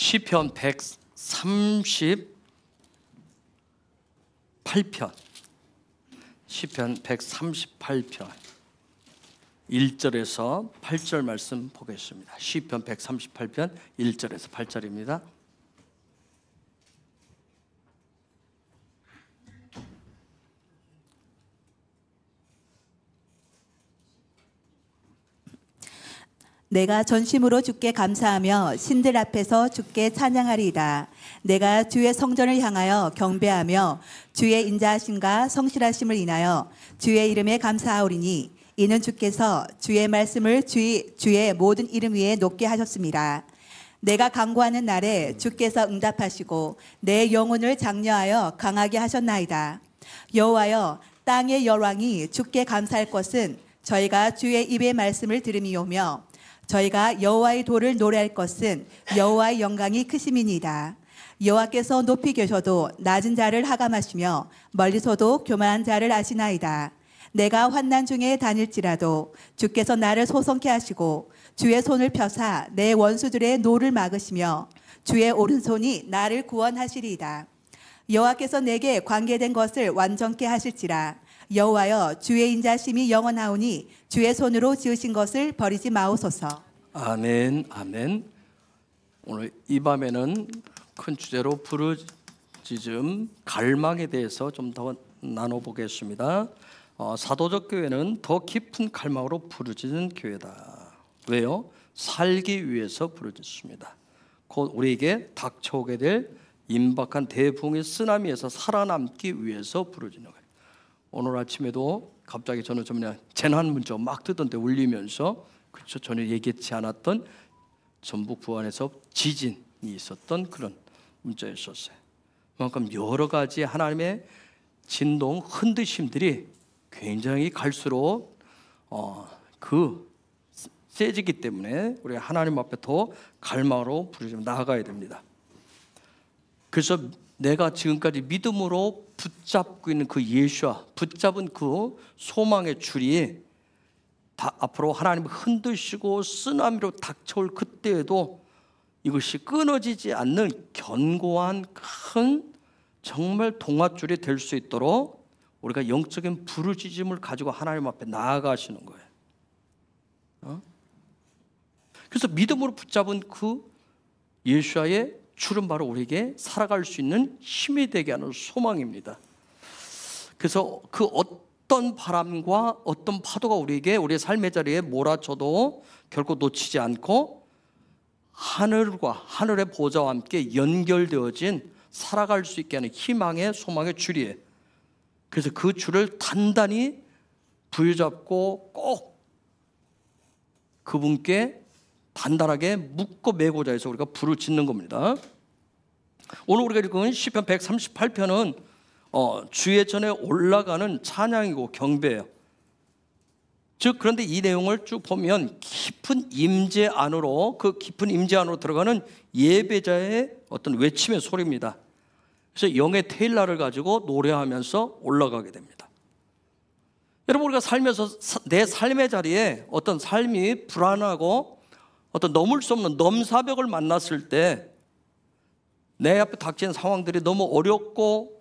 시편 138편 시편 138편 1절에서 8절 말씀 보겠습니다. 시편 138편 1절에서 8절입니다. 내가 전심으로 주께 감사하며 신들 앞에서 주께 찬양하리이다. 내가 주의 성전을 향하여 경배하며 주의 인자하심과 성실하심을 인하여 주의 이름에 감사하오리니 이는 주께서 주의 말씀을 주의 모든 이름 위에 높게 하셨습니다. 내가 간구하는 날에 주께서 응답하시고 내 영혼을 장려하여 강하게 하셨나이다. 여호와여, 땅의 열왕이 주께 감사할 것은 저희가 주의 입의 말씀을 들음이오며 저희가 여호와의 도를 노래할 것은 여호와의 영광이 크심이니이다. 여호와께서 높이 계셔도 낮은 자를 하감하시며 멀리서도 교만한 자를 아시나이다. 내가 환난 중에 다닐지라도 주께서 나를 소성케 하시고 주의 손을 펴사 내 원수들의 노를 막으시며 주의 오른손이 나를 구원하시리이다. 여호와께서 내게 관계된 것을 완전케 하실지라. 여호와여, 주의 인자심이 영원하오니 주의 손으로 지으신 것을 버리지 마옵소서. 아멘, 아멘. 오늘 이 밤에는 큰 주제로 부르짖음, 갈망에 대해서 좀 더 나눠보겠습니다. 사도적 교회는 더 깊은 갈망으로 부르짖는 교회다. 왜요? 살기 위해서 부르짖습니다. 곧 우리에게 닥쳐오게 될 임박한 대붕의 쓰나미에서 살아남기 위해서 부르짖는 거예요. 오늘 아침에도 갑자기 저는 재난 문자 막 뜨던데 울리면서 그쵸, 전혀 얘기치 않았던 전북 부안에서 지진이 있었던 그런 문자였었어요. 그만큼 여러 가지 하나님의 진동, 흔드심들이 굉장히 갈수록 세지기 때문에 우리 하나님 앞에 더 갈망으로 부르짖으며 나아가야 됩니다. 그래서 내가 지금까지 믿음으로 붙잡고 있는 그 예수와 붙잡은 그 소망의 줄이 다 앞으로 하나님을 흔드시고 쓰나미로 닥쳐올 그때에도 이것이 끊어지지 않는 견고한 큰 정말 동아줄이 될 수 있도록 우리가 영적인 부르짖음을 가지고 하나님 앞에 나아가시는 거예요. 그래서 믿음으로 붙잡은 그 예수와의 줄은 바로 우리에게 살아갈 수 있는 힘이 되게 하는 소망입니다. 그래서 그 어떤 바람과 어떤 파도가 우리에게 우리의 삶의 자리에 몰아쳐도 결코 놓치지 않고 하늘과 하늘의 보좌와 함께 연결되어진 살아갈 수 있게 하는 희망의 소망의 줄이에요. 그래서 그 줄을 단단히 부여잡고 꼭 그분께 단단하게 묶고 매고자 해서 우리가 부르짖는 겁니다. 오늘 우리가 읽은 시편 138편은 주의 전에 올라가는 찬양이고 경배예요. 즉 그런데 이 내용을 쭉 보면 깊은 임재 안으로, 그 깊은 임재 안으로 들어가는 예배자의 어떤 외침의 소리입니다. 그래서 영의 테일라를 가지고 노래하면서 올라가게 됩니다. 여러분, 우리가 살면서 내 삶의 자리에 어떤 삶이 불안하고 어떤 넘을 수 없는 넘사벽을 만났을 때 내 앞에 닥친 상황들이 너무 어렵고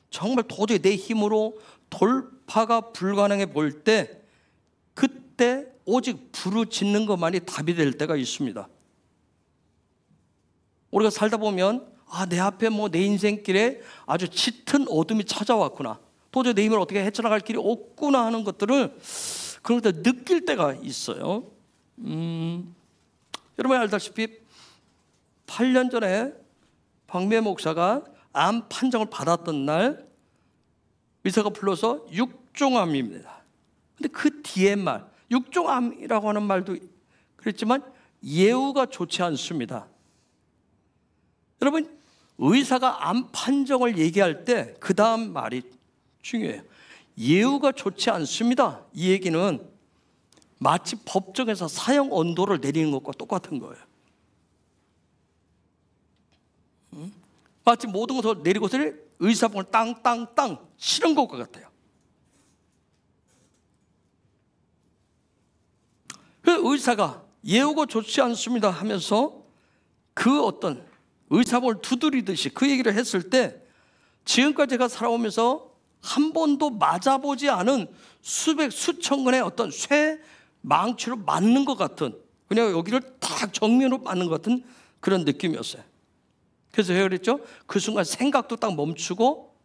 정말 도저히 내 힘으로 돌파가 불가능해 보일 때 그때 오직 부르짖는 것만이 답이 될 때가 있습니다. 우리가 살다 보면 내 앞에 내 인생길에 아주 짙은 어둠이 찾아왔구나, 도저히 내 힘을 어떻게 헤쳐나갈 길이 없구나 하는 것들을 그런 것들 느낄 때가 있어요. 여러분이 알다시피 8년 전에 박매 목사가 암 판정을 받았던 날 의사가 불러서 육종암입니다. 근데 그 뒤에 말, 육종암이라고 하는 말도 그랬지만 예후가 좋지 않습니다. 여러분, 의사가 암 판정을 얘기할 때 그 다음 말이 중요해요. 예후가 좋지 않습니다. 이 얘기는 마치 법정에서 사형 언도를 내리는 것과 똑같은 거예요. 마치 모든 것을 내리고서 의사봉을 땅땅땅 치는 것과 같아요. 그 의사가 예후가 좋지 않습니다 하면서 그 어떤 의사봉을 두드리듯이 그 얘기를 했을 때 지금까지 제가 살아오면서 한 번도 맞아보지 않은 수천 건의 어떤 쇠 망치로 맞는 것 같은, 그냥 여기를 딱 정면으로 맞는 것 같은 그런 느낌이었어요. 그래서 제가 그랬죠. 그 순간 생각도 딱 멈추고,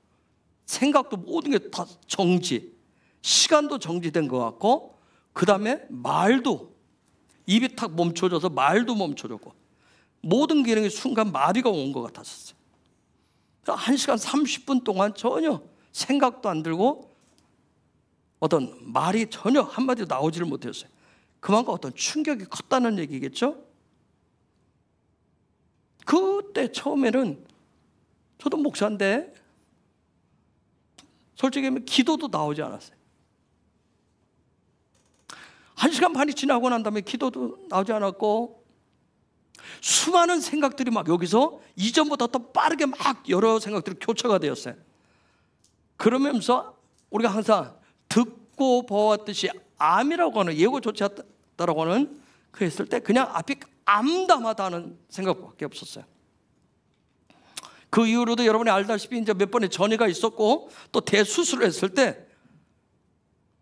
생각도 모든 게 다 정지, 시간도 정지된 것 같고, 그 다음에 말도, 입이 탁 멈춰져서 말도 멈춰졌고, 모든 기능이 순간 마비가 온 것 같았었어요. 1시간 30분 동안 전혀 생각도 안 들고 어떤 말이 전혀 한마디도 나오지를 못했어요. 그만큼 어떤 충격이 컸다는 얘기겠죠. 그때 처음에는 저도 목사인데 솔직히 하면 기도도 나오지 않았어요. 1시간 반이 지나고 난 다음에 기도도 나오지 않았고, 수많은 생각들이 막 여기서 이전보다 더 빠르게 막 여러 생각들이 교차가 되었어요. 그러면서 우리가 항상 듣고 보았듯이 암이라고 하는, 예고 좋지 않다라고 하는 그 했을 때 그냥 앞이 암담하다는 생각밖에 없었어요. 그 이후로도 여러분이 알다시피 이제 몇 번의 전이가 있었고, 또 대수술을 했을 때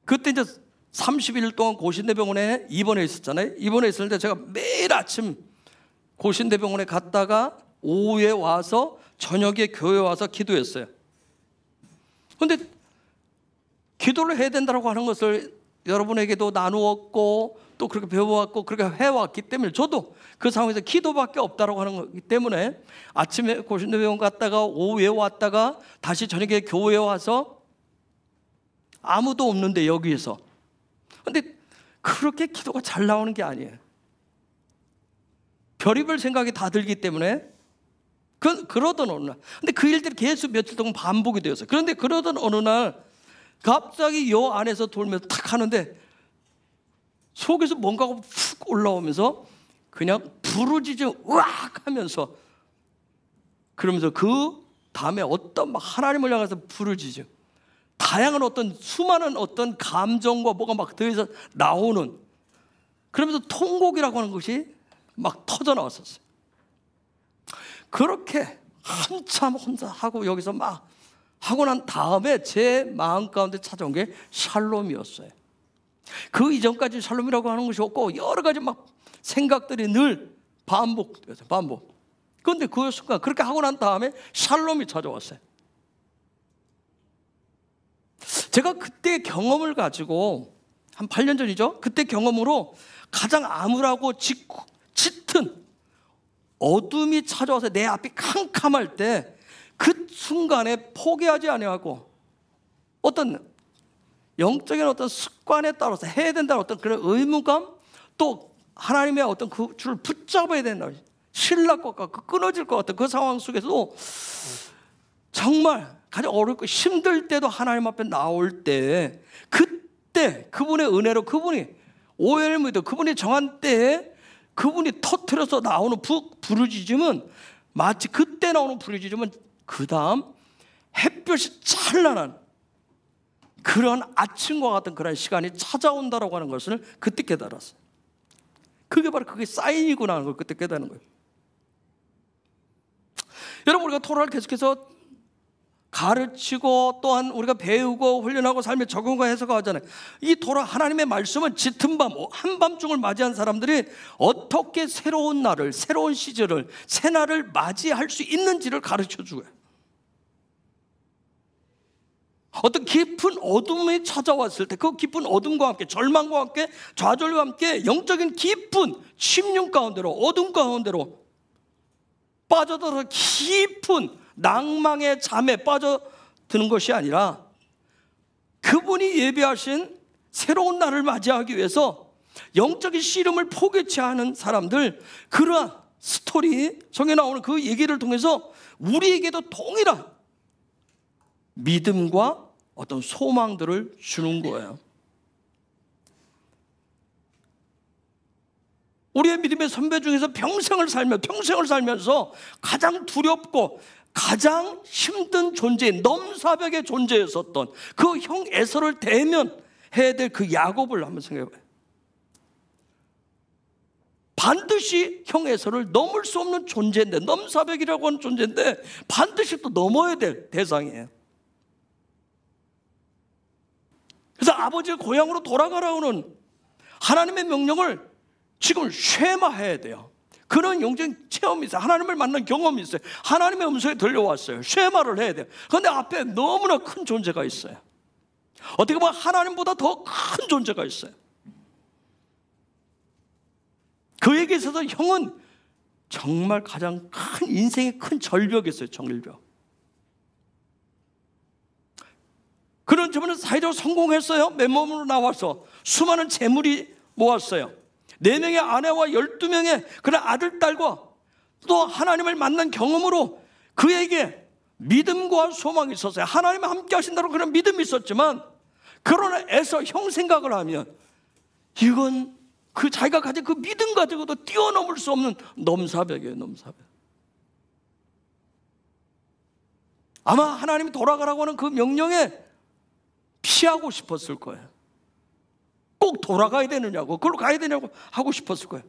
그때 이제 30일 동안 고신대병원에 입원해 있었잖아요. 입원해 있을 때 제가 매일 아침 고신대병원에 갔다가 오후에 와서 저녁에 교회 와서 기도했어요. 그런데 기도를 해야 된다고 하는 것을 여러분에게도 나누었고 또 그렇게 배워왔고 그렇게 해왔기 때문에 저도 그 상황에서 기도밖에 없다고 하는 거기 때문에 아침에 고신대병원 갔다가 오후에 왔다가 다시 저녁에 교회에 와서 아무도 없는데 여기에서, 그런데 그렇게 기도가 잘 나오는 게 아니에요. 별의별 생각이 다 들기 때문에 그러던 어느 날, 근데 그 일들이 계속 며칠 동안 반복이 되었어요. 그런데 그러던 어느 날 갑자기 요 안에서 돌면서 탁 하는데 속에서 뭔가가 푹 올라오면서 그냥 부르짖음 으악 하면서, 그러면서 그 다음에 어떤 막 하나님을 향해서 부르짖음, 다양한 어떤 수많은 어떤 감정과 뭐가 막 더해서 나오는, 그러면서 통곡이라고 하는 것이 막 터져 나왔었어요. 그렇게 한참 혼자 하고 여기서 막 하고 난 다음에 제 마음 가운데 찾아온 게 샬롬이었어요. 그 이전까지 샬롬이라고 하는 것이 없고 여러 가지 막 생각들이 늘 반복되었어요. 반복. 그런데 그 순간 그렇게 하고 난 다음에 샬롬이 찾아왔어요. 제가 그때 경험을 가지고 한 8년 전이죠. 그때 경험으로 가장 암울하고 짙은 어둠이 찾아와서 내 앞이 캄캄할 때 그 순간에 포기하지 아니하고 어떤 영적인 어떤 습관에 따라서 해야 된다는 어떤 그런 의무감, 또 하나님의 어떤 그 줄을 붙잡아야 된다, 신랄 것 같고 끊어질 것 같은 그 상황 속에서도 정말 가장 어렵고 힘들 때도 하나님 앞에 나올 때, 그때 그분의 은혜로 그분이 오해를 믿어 그분이 정한 때에 그분이 터뜨려서 나오는 부르짖음은, 마치 그때 나오는 부르짖음은 그 다음 햇볕이 찬란한 그런 아침과 같은 그런 시간이 찾아온다라고 하는 것을 그때 깨달았어요. 그게 바로 그게 사인이구나 하는 걸 그때 깨닫는 거예요. 여러분, 우리가 토라를 계속해서 가르치고 또한 우리가 배우고 훈련하고 삶에 적용과 해석하잖아요. 이 토라 하나님의 말씀은 짙은 밤, 한밤중을 맞이한 사람들이 어떻게 새로운 날을, 새로운 시절을, 새날을 맞이할 수 있는지를 가르쳐 주고요. 어떤 깊은 어둠이 찾아왔을 때 그 깊은 어둠과 함께 절망과 함께 좌절과 함께 영적인 깊은 침륜 가운데로, 어둠 가운데로 빠져들어 깊은 낭망의 잠에 빠져드는 것이 아니라 그분이 예비하신 새로운 날을 맞이하기 위해서 영적인 씨름을 포기치 않은 사람들, 그러한 스토리 성경에 나오는 그 얘기를 통해서 우리에게도 동일한 믿음과 어떤 소망들을 주는 거예요. 우리의 믿음의 선배 중에서 평생을 살면서 가장 두렵고 가장 힘든 존재인 넘사벽의 존재였었던 그 형 에서를 대면해야 될 그 야곱을 한번 생각해봐요. 반드시 형에서를 넘을 수 없는 존재인데, 넘사벽이라고 하는 존재인데 반드시 또 넘어야 될 대상이에요. 그래서 아버지의 고향으로 돌아가라고는 하나님의 명령을 지금 쉐마해야 돼요. 그런 영적인 체험이 있어요. 하나님을 만난 경험이 있어요. 하나님의 음성이 들려왔어요. 쉐마를 해야 돼요. 그런데 앞에 너무나 큰 존재가 있어요. 어떻게 보면 하나님보다 더 큰 존재가 있어요. 그에게 있어서 형은 정말 가장 큰 인생의 큰 절벽이었어요. 절벽. 그런 저분은 사회적으로 성공했어요. 맨몸으로 나와서 수많은 재물이 모았어요. 4명의 아내와 12명의 그런 아들, 딸과 또 하나님을 만난 경험으로 그에게 믿음과 소망이 있었어요. 하나님이 함께 하신다는 그런 믿음이 있었지만, 그러나 애서 형 생각을 하면 이건 그 자기가 가진 그 믿음 가지고도 뛰어넘을 수 없는 넘사벽이에요. 넘사벽. 아마 하나님이 돌아가라고 하는 그 명령에 피하고 싶었을 거예요. 꼭 돌아가야 되느냐고, 그걸로 가야 되냐고 하고 싶었을 거예요.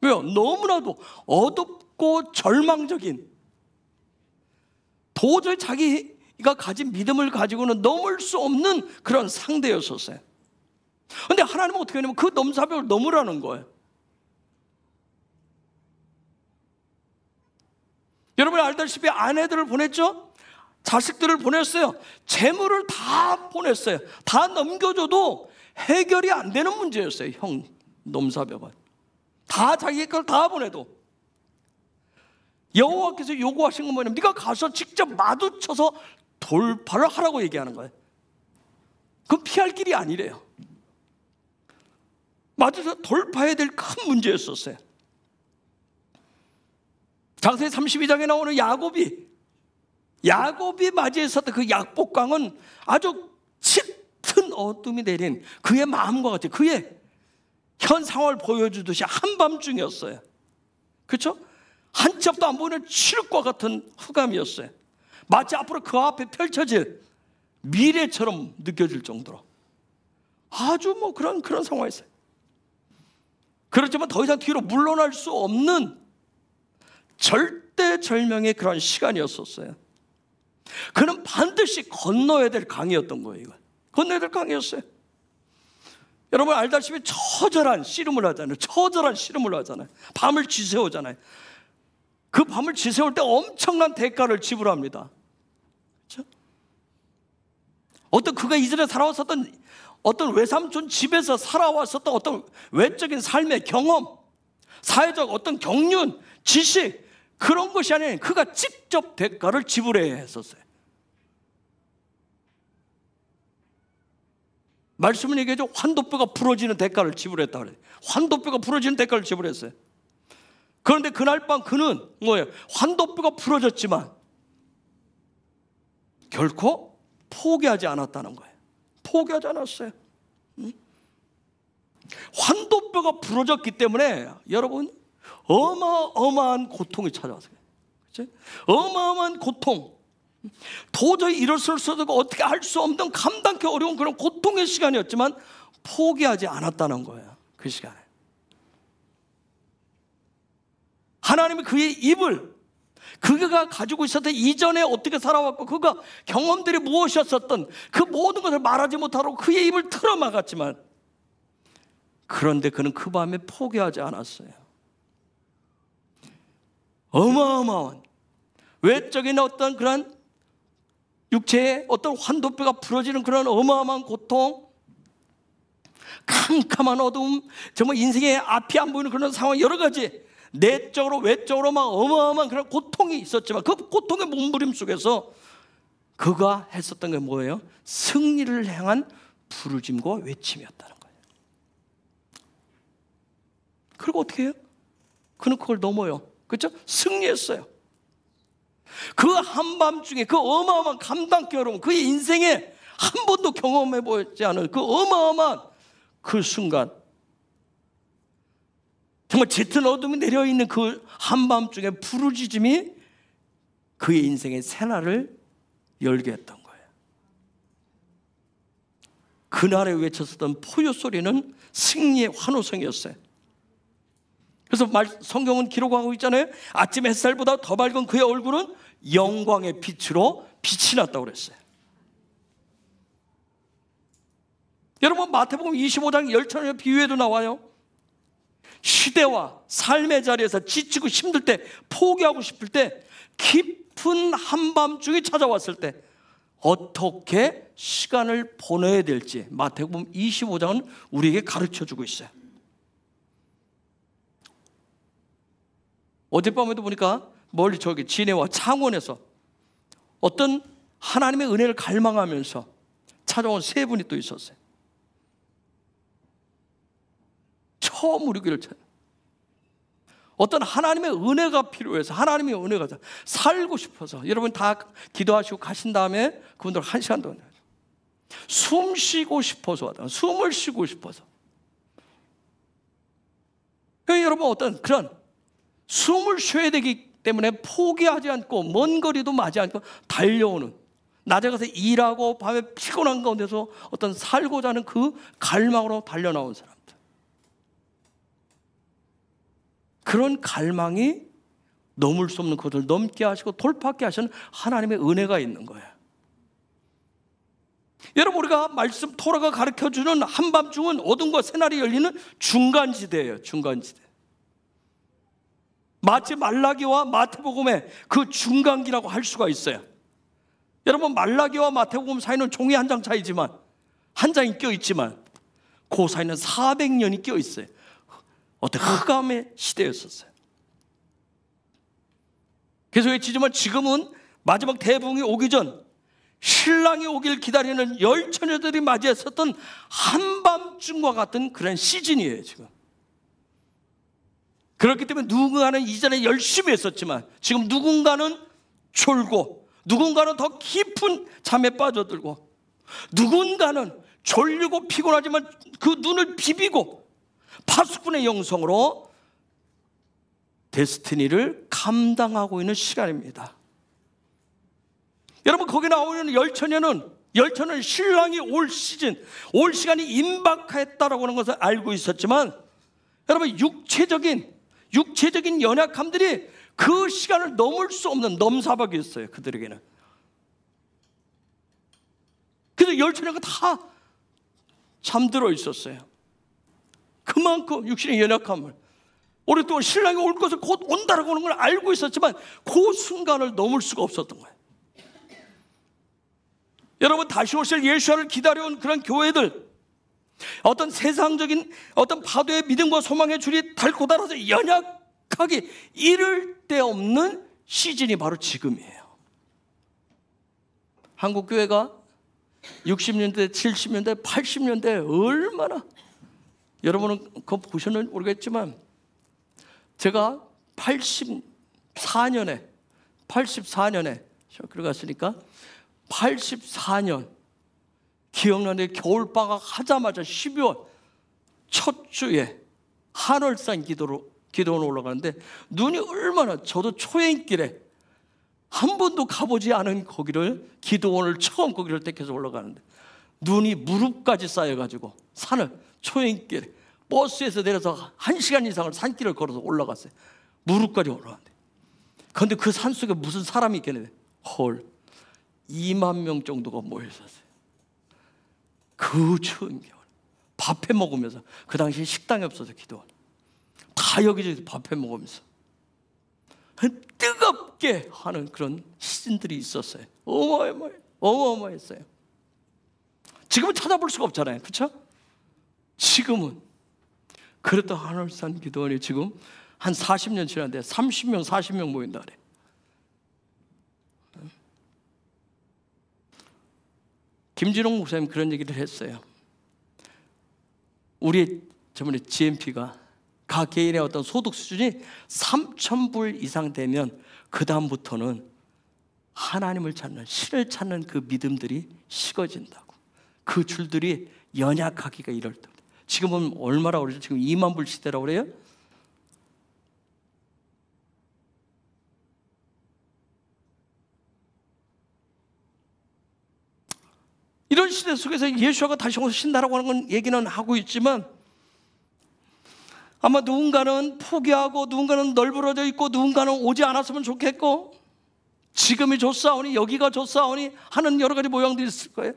왜요? 너무나도 어둡고 절망적인, 도저히 자기가 가진 믿음을 가지고는 넘을 수 없는 그런 상대였었어요. 그런데 하나님은 어떻게 하냐면 그 넘사벽을 넘으라는 거예요. 여러분이 알다시피 아내들을 보냈죠? 자식들을 보냈어요. 재물을 다 보냈어요. 다 넘겨줘도 해결이 안 되는 문제였어요. 형 넘사벽은 다 자기 걸 다 보내도. 여호와께서 요구하신 건 뭐냐면 네가 가서 직접 마주쳐서 돌파를 하라고 얘기하는 거예요. 그건 피할 길이 아니래요. 마주쳐서 돌파해야 될 큰 문제였었어요. 장세기 32장에 나오는 야곱이 맞이했었던 그 약복강은 아주 짙은 어둠이 내린 그의 마음과 같이 그의 현 상황을 보여주듯이 한밤중이었어요. 그렇죠? 한 치 앞도 안 보이는 칠흑과 같은 흑암이었어요. 마치 앞으로 그 앞에 펼쳐질 미래처럼 느껴질 정도로 아주 그런 상황이었어요. 그렇지만 더 이상 뒤로 물러날 수 없는 절대절명의 그런 시간이었었어요. 그는 반드시 건너야 될 강이었던 거예요. 이건 건너야 될 강이었어요. 여러분 알다시피 처절한 씨름을 하잖아요. 밤을 지새우잖아요. 그 밤을 지새울 때 엄청난 대가를 지불합니다. 그렇죠? 어떤 그가 이전에 살아왔었던 어떤 외삼촌 집에서 살아왔었던 어떤 외적인 삶의 경험, 사회적 어떤 경륜, 지식, 그런 것이 아니라 그가 직접 대가를 지불해야 했었어요. 말씀은 얘기하죠. 환도뼈가 부러지는 대가를 지불했다 그래요. 환도뼈가 부러지는 대가를 지불했어요. 그런데 그날 밤 그는 뭐예요? 환도뼈가 부러졌지만 결코 포기하지 않았다는 거예요. 포기하지 않았어요. 환도뼈가 부러졌기 때문에 여러분 어마어마한 고통이 찾아왔어요. 그렇죠? 어마어마한 고통, 도저히 일어설 수 없고 어떻게 할 수 없는 감당하기 어려운 그런 고통의 시간이었지만 포기하지 않았다는 거예요. 그 시간에 하나님이 그의 입을, 그가 가지고 있었던 이전에 어떻게 살아왔고 그가 경험들이 무엇이었었던 그 모든 것을 말하지 못하고 그의 입을 틀어막았지만, 그런데 그는 그 밤에 포기하지 않았어요. 어마어마한 외적인 어떤 그런 육체의 어떤 환도뼈가 부러지는 그런 어마어마한 고통, 캄캄한 어두움, 정말 인생의 앞이 안 보이는 그런 상황, 여러 가지 내적으로 외적으로 막 어마어마한 그런 고통이 있었지만 그 고통의 몸부림 속에서 그가 했었던 게 뭐예요? 승리를 향한 부르짐과 외침이었다는 거예요. 그리고 어떻게 해요? 그는 그걸 넘어요. 그렇죠? 승리했어요. 그 한밤중에 그 어마어마한 감당기 어려운 그의 인생에 한 번도 경험해보지 않은 그 어마어마한 그 순간, 정말 짙은 어둠이 내려있는 그 한밤중에 부르짖음이 그의 인생의 새날을 열게 했던 거예요. 그날에 외쳤었던 포효 소리는 승리의 환호성이었어요. 그래서 성경은 기록하고 있잖아요. 아침 햇살보다 더 밝은 그의 얼굴은 영광의 빛으로 빛이 났다고 그랬어요. 여러분, 마태복음 25장 열천의 비유에도 나와요. 시대와 삶의 자리에서 지치고 힘들 때, 포기하고 싶을 때, 깊은 한밤중이 찾아왔을 때 어떻게 시간을 보내야 될지 마태복음 25장은 우리에게 가르쳐주고 있어요. 어젯밤에도 보니까 멀리 저기 진해와 창원에서 어떤 하나님의 은혜를 갈망하면서 찾아온 세 분이 또 있었어요. 처음 우리 교회를 찾아요. 어떤 하나님의 은혜가 필요해서, 하나님의 은혜가 살고 싶어서, 여러분 다 기도하시고 가신 다음에 그분들 1시간 동안 숨 쉬고 싶어서 왔다. 숨을 쉬고 싶어서. 여러분, 어떤 그런 숨을 쉬어야 되기 때문에 포기하지 않고 먼 거리도 맞지 않고 달려오는, 낮에 가서 일하고 밤에 피곤한 가운데서 어떤 살고자 하는 그 갈망으로 달려나온 사람들. 그런 갈망이 넘을 수 없는 것을 넘게 하시고 돌파하게 하시는 하나님의 은혜가 있는 거예요. 여러분, 우리가 말씀 토라가 가르쳐주는 한밤중은 어둠과 새날이 열리는 중간지대예요. 중간지대. 마치 말라기와 마태복음의 그 중간기라고 할 수가 있어요. 여러분, 말라기와 마태복음 사이는 종이 한 장 차이지만, 한 장이 껴있지만 그 사이는 400년이 껴있어요. 어떤 흑암의 시대였었어요. 그래서 외치지만 지금은 마지막 대붕이 오기 전 신랑이 오길 기다리는 열 처녀들이 맞이했었던 한밤중과 같은 그런 시즌이에요. 지금. 그렇기 때문에 누군가는 이전에 열심히 했었지만 지금 누군가는 졸고, 누군가는 더 깊은 잠에 빠져들고, 누군가는 졸리고 피곤하지만 그 눈을 비비고 파수꾼의 영성으로 데스티니를 감당하고 있는 시간입니다. 여러분, 거기 나오는 열처녀는 신랑이 올 시즌, 올 시간이 임박했다라고 하는 것을 알고 있었지만, 여러분, 육체적인 연약함들이 그 시간을 넘을 수 없는 넘사벽이었어요. 그들에게는. 그래서 열처녀가 다 잠들어 있었어요. 그만큼 육신의 연약함을, 오랫동안 신랑이 올 것을 곧 온다라고 하는 걸 알고 있었지만 그 순간을 넘을 수가 없었던 거예요. 여러분, 다시 오실 예수를 기다려온 그런 교회들, 어떤 세상적인 어떤 파도의 믿음과 소망의 줄이 닳고 닳아서 연약하기 이를 데 없는 시즌이 바로 지금이에요. 한국 교회가 60년대, 70년대, 80년대 얼마나, 여러분은 그거 보셨는지 모르겠지만 제가 84년에 들어갔으니까 84년 기억나는데 겨울방학 하자마자 12월 첫 주에 한월산 기도원 올라가는데 눈이 얼마나, 저도 초행길에 한 번도 가보지 않은 거기를, 기도원을 처음 거기를 택해서 올라가는데 눈이 무릎까지 쌓여가지고 산을 초행길에 버스에서 내려서 1시간 이상을 산길을 걸어서 올라갔어요. 무릎까지 올라갔는데, 그런데 그 산속에 무슨 사람이 있겠네. 헐, 2만 명 정도가 모여있었어요. 그 추운 겨울 밥해 먹으면서, 그 당시에 식당이 없어서 기도원 다 여기저기 밥해 먹으면서 뜨겁게 하는 그런 시즌들이 있었어요. 어마어마했어요. 지금은 찾아볼 수가 없잖아요. 그렇죠? 지금은 그랬던 한월산 기도원이 지금 한 40년 지났는데 30명, 40명 모인다 그래. 김진홍 목사님 그런 얘기를 했어요. 우리 저번에 GMP가 각 개인의 어떤 소득 수준이 3,000불 이상 되면 그 다음부터는 하나님을 찾는, 신을 찾는 그 믿음들이 식어진다고. 그 줄들이 연약하기가 이럴 때. 지금은 얼마라고 그러죠? 지금 2만 불 시대라고 그래요? 이런 시대 속에서 예수가 다시 오신다라고 하는 건 얘기는 하고 있지만 아마 누군가는 포기하고 누군가는 널브러져 있고 누군가는 오지 않았으면 좋겠고 지금이 좋사오니 여기가 좋사오니 하는 여러 가지 모양들이 있을 거예요.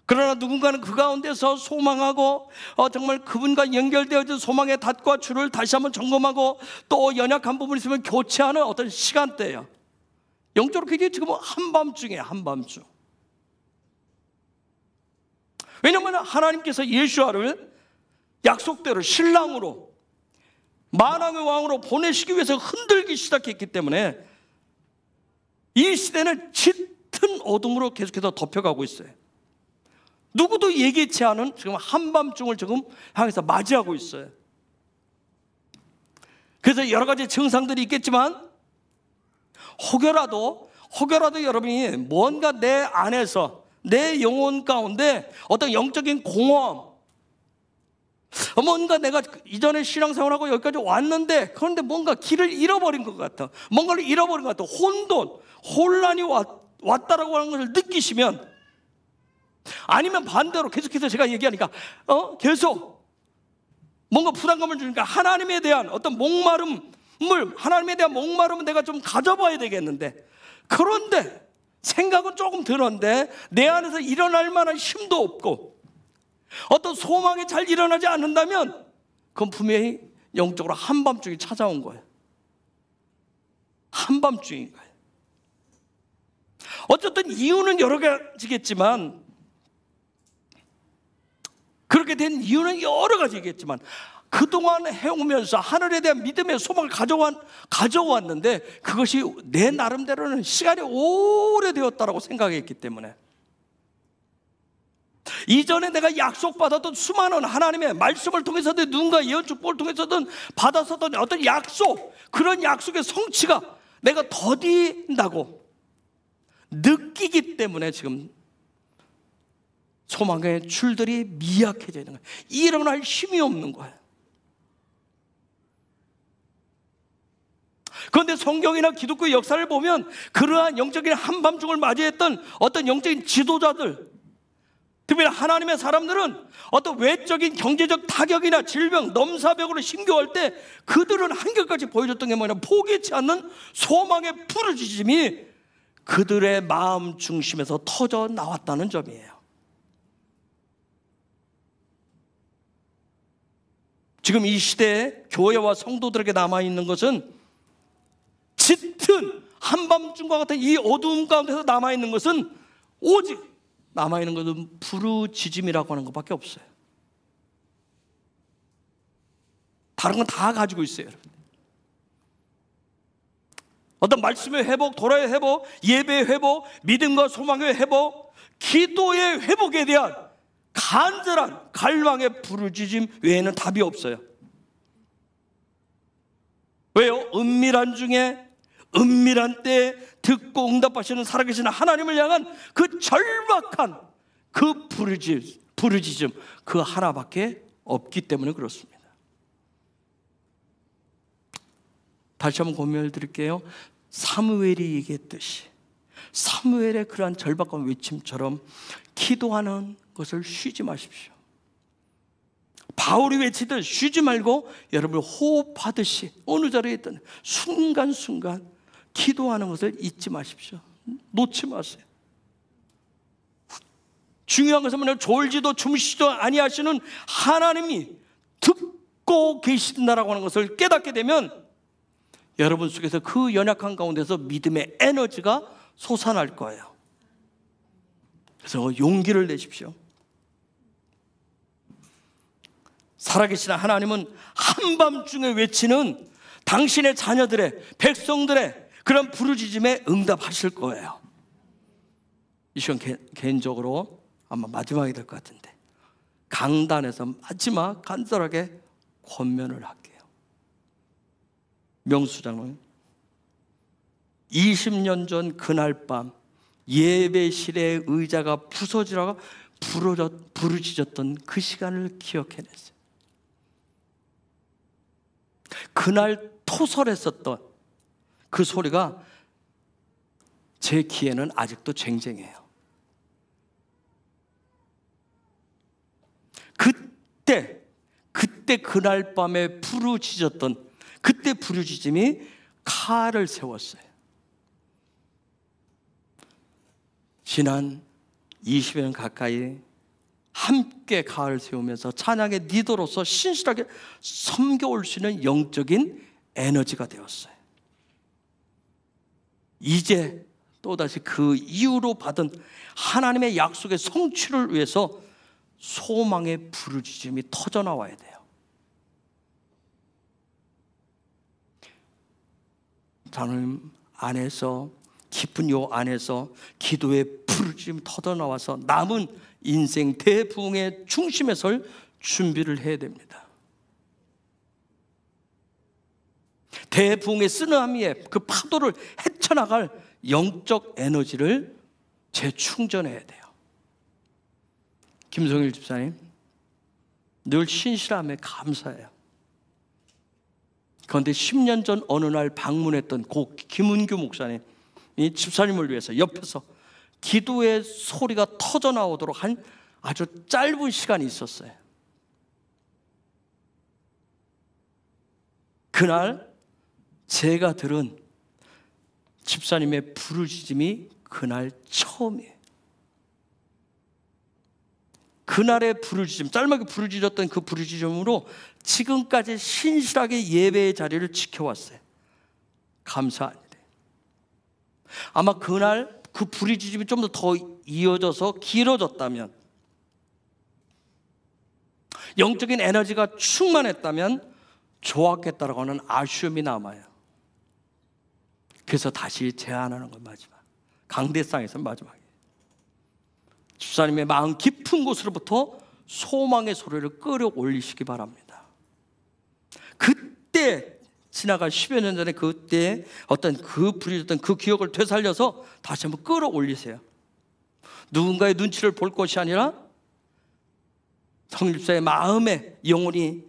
그러나 누군가는 그 가운데서 소망하고 정말 그분과 연결되어진 소망의 닷과 줄을 다시 한번 점검하고 또 연약한 부분이 있으면 교체하는 어떤 시간대예요. 영적으로 굉장히 지금 한밤중이에요. 한밤중. 왜냐하면 하나님께서 예수아를 약속대로 신랑으로 만왕의 왕으로 보내시기 위해서 흔들기 시작했기 때문에 이 시대는 짙은 어둠으로 계속해서 덮여가고 있어요. 누구도 예기치 않은 지금 한밤중을 지금 향해서 맞이하고 있어요. 그래서 여러 가지 증상들이 있겠지만 혹여라도 여러분이 뭔가 내 안에서 내 영혼 가운데 어떤 영적인 공허함, 뭔가 내가 이전에 신앙생활하고 여기까지 왔는데 그런데 뭔가 길을 잃어버린 것 같아, 뭔가를 잃어버린 것 같아, 혼란이 왔다라고 하는 것을 느끼시면, 아니면 반대로 계속해서 제가 얘기하니까 계속 뭔가 부담감을 주니까 하나님에 대한 어떤 하나님에 대한 목마름은 내가 좀 가져봐야 되겠는데, 그런데 생각은 조금 드는데 내 안에서 일어날 만한 힘도 없고 어떤 소망이 잘 일어나지 않는다면 그건 분명히 영적으로 한밤중이 찾아온 거예요. 한밤중인 거예요. 어쨌든 이유는 여러 가지겠지만, 그렇게 된 이유는 여러 가지겠지만 그동안 해오면서 하늘에 대한 믿음의 소망을 가져왔는데 그것이 내 나름대로는 시간이 오래되었다고 생각했기 때문에, 이전에 내가 약속받았던 수많은 하나님의 말씀을 통해서든 누군가 예언 축복을 통해서든 받았었던 어떤 약속, 그런 약속의 성취가 내가 더딘다고 느끼기 때문에 지금 소망의 줄들이 미약해져 있는 거예요. 일어날 힘이 없는 거예요. 그런데 성경이나 기독교의 역사를 보면 그러한 영적인 한밤중을 맞이했던 어떤 영적인 지도자들, 특히 하나님의 사람들은 어떤 외적인 경제적 타격이나 질병, 넘사벽으로 힘겨워할 때 그들은 한결같이 보여줬던 게 뭐냐면 포기치 않는 소망의 부르짖음이 그들의 마음 중심에서 터져 나왔다는 점이에요. 지금 이 시대에 교회와 성도들에게 남아있는 것은, 짙은 한밤중과 같은 이 어두움 가운데서 남아있는 것은, 오직 남아있는 것은 부르짖음이라고 하는 것밖에 없어요. 다른 건 다 가지고 있어요. 어떤 말씀의 회복, 도라의 회복, 예배의 회복, 믿음과 소망의 회복, 기도의 회복에 대한 간절한 갈망의 부르짖음 외에는 답이 없어요. 왜요? 은밀한 때에 듣고 응답하시는 살아계신 하나님을 향한 그 절박한 그 부르짖음 그 하나밖에 없기 때문에 그렇습니다. 다시 한번 고민을 드릴게요. 사무엘이 얘기했듯이 사무엘의 그러한 절박한 외침처럼 기도하는 것을 쉬지 마십시오. 바울이 외치듯 쉬지 말고 여러분 호흡하듯이 어느 자리에 있든 순간순간 기도하는 것을 잊지 마십시오. 놓지 마세요. 중요한 것은 뭐냐면 졸지도 주무시지도 아니하시는 하나님이 듣고 계신다라고 하는 것을 깨닫게 되면 여러분 속에서 그 연약한 가운데서 믿음의 에너지가 솟아날 거예요. 그래서 용기를 내십시오. 살아계신 하나님은 한밤중에 외치는 당신의 자녀들의, 백성들의 그런 부르짖음에 응답하실 거예요. 이 시간 개인적으로 아마 마지막이 될 것 같은데 강단에서 마지막 간절하게 권면을 할게요. 명수장은 20년 전 그날 밤 예배실의 의자가 부서지라고 부르짖었던 그 시간을 기억해냈어요. 그날 토설했었던 그 소리가 제 귀에는 아직도 쟁쟁해요. 그때 그날 밤에 부르짖었던 그때 부르짖음이 칼을 세웠어요. 지난 20여 년 가까이 함께 가을 세우면서 찬양의 리더로서 신실하게 섬겨올 수 있는 영적인 에너지가 되었어요. 이제 또다시 그 이후로 받은 하나님의 약속의 성취를 위해서 소망의 부르짖음이 터져나와야 돼요. 하나님 안에서 깊은 요 안에서 기도의 부르짖음이 터져나와서 남은 인생 대부흥의 중심에 설 준비를 해야 됩니다. 대부흥의 쓰나미에 그 파도를 헤쳐나갈 영적 에너지를 재충전해야 돼요. 김성일 집사님, 늘 신실함에 감사해요. 그런데 10년 전 어느 날 방문했던 고 김은규 목사님, 이 집사님을 위해서 옆에서 기도의 소리가 터져 나오도록 한 아주 짧은 시간이 있었어요. 그날 제가 들은 집사님의 부르짖음이 그날 처음이에요. 그날의 부르짖음, 짤막하게 부르짖었던 그 부르짖음으로 지금까지 신실하게 예배의 자리를 지켜왔어요. 감사합니다. 아마 그날 그 부르짖음이 좀 더 이어져서 길어졌다면, 영적인 에너지가 충만했다면 좋았겠다라고 하는 아쉬움이 남아요. 그래서 다시 제안하는 건 마지막, 강대상에서 마지막이에요. 집사님의 마음 깊은 곳으로부터 소망의 소리를 끌어올리시기 바랍니다. 그때 지나간 10여 년 전에 그때 어떤 그 부르짖었던 그 기억을 되살려서 다시 한번 끌어올리세요. 누군가의 눈치를 볼 것이 아니라 성립사의 마음에 영혼이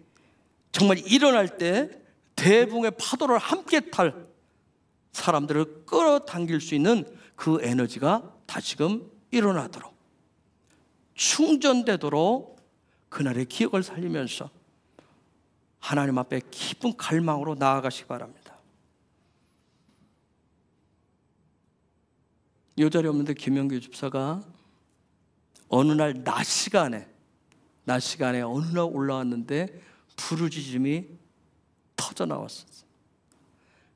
정말 일어날 때 대붕의 파도를 함께 탈 사람들을 끌어당길 수 있는 그 에너지가 다시금 일어나도록, 충전되도록 그날의 기억을 살리면서 하나님 앞에 깊은 갈망으로 나아가시기 바랍니다. 이 자리에 없는데 김영규 집사가 어느 날 낮 시간에 어느 날 올라왔는데 부르짖음이 터져 나왔었어요.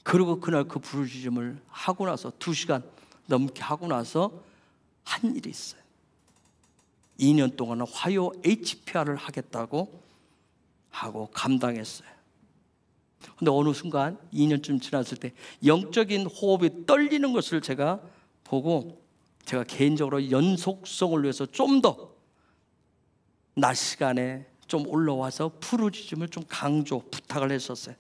그리고 그날 그 부르짖음을 하고 나서 2시간 넘게 하고 나서 한 일이 있어요. 2년 동안은 화요 HPR을 하겠다고 하고 감당했어요. 근데 어느 순간 2년쯤 지났을 때 영적인 호흡이 떨리는 것을 제가 보고, 제가 개인적으로 연속성을 위해서 좀 더 낮 시간에 좀 올라와서 부르짖음을 좀 강조 부탁을 했었어요.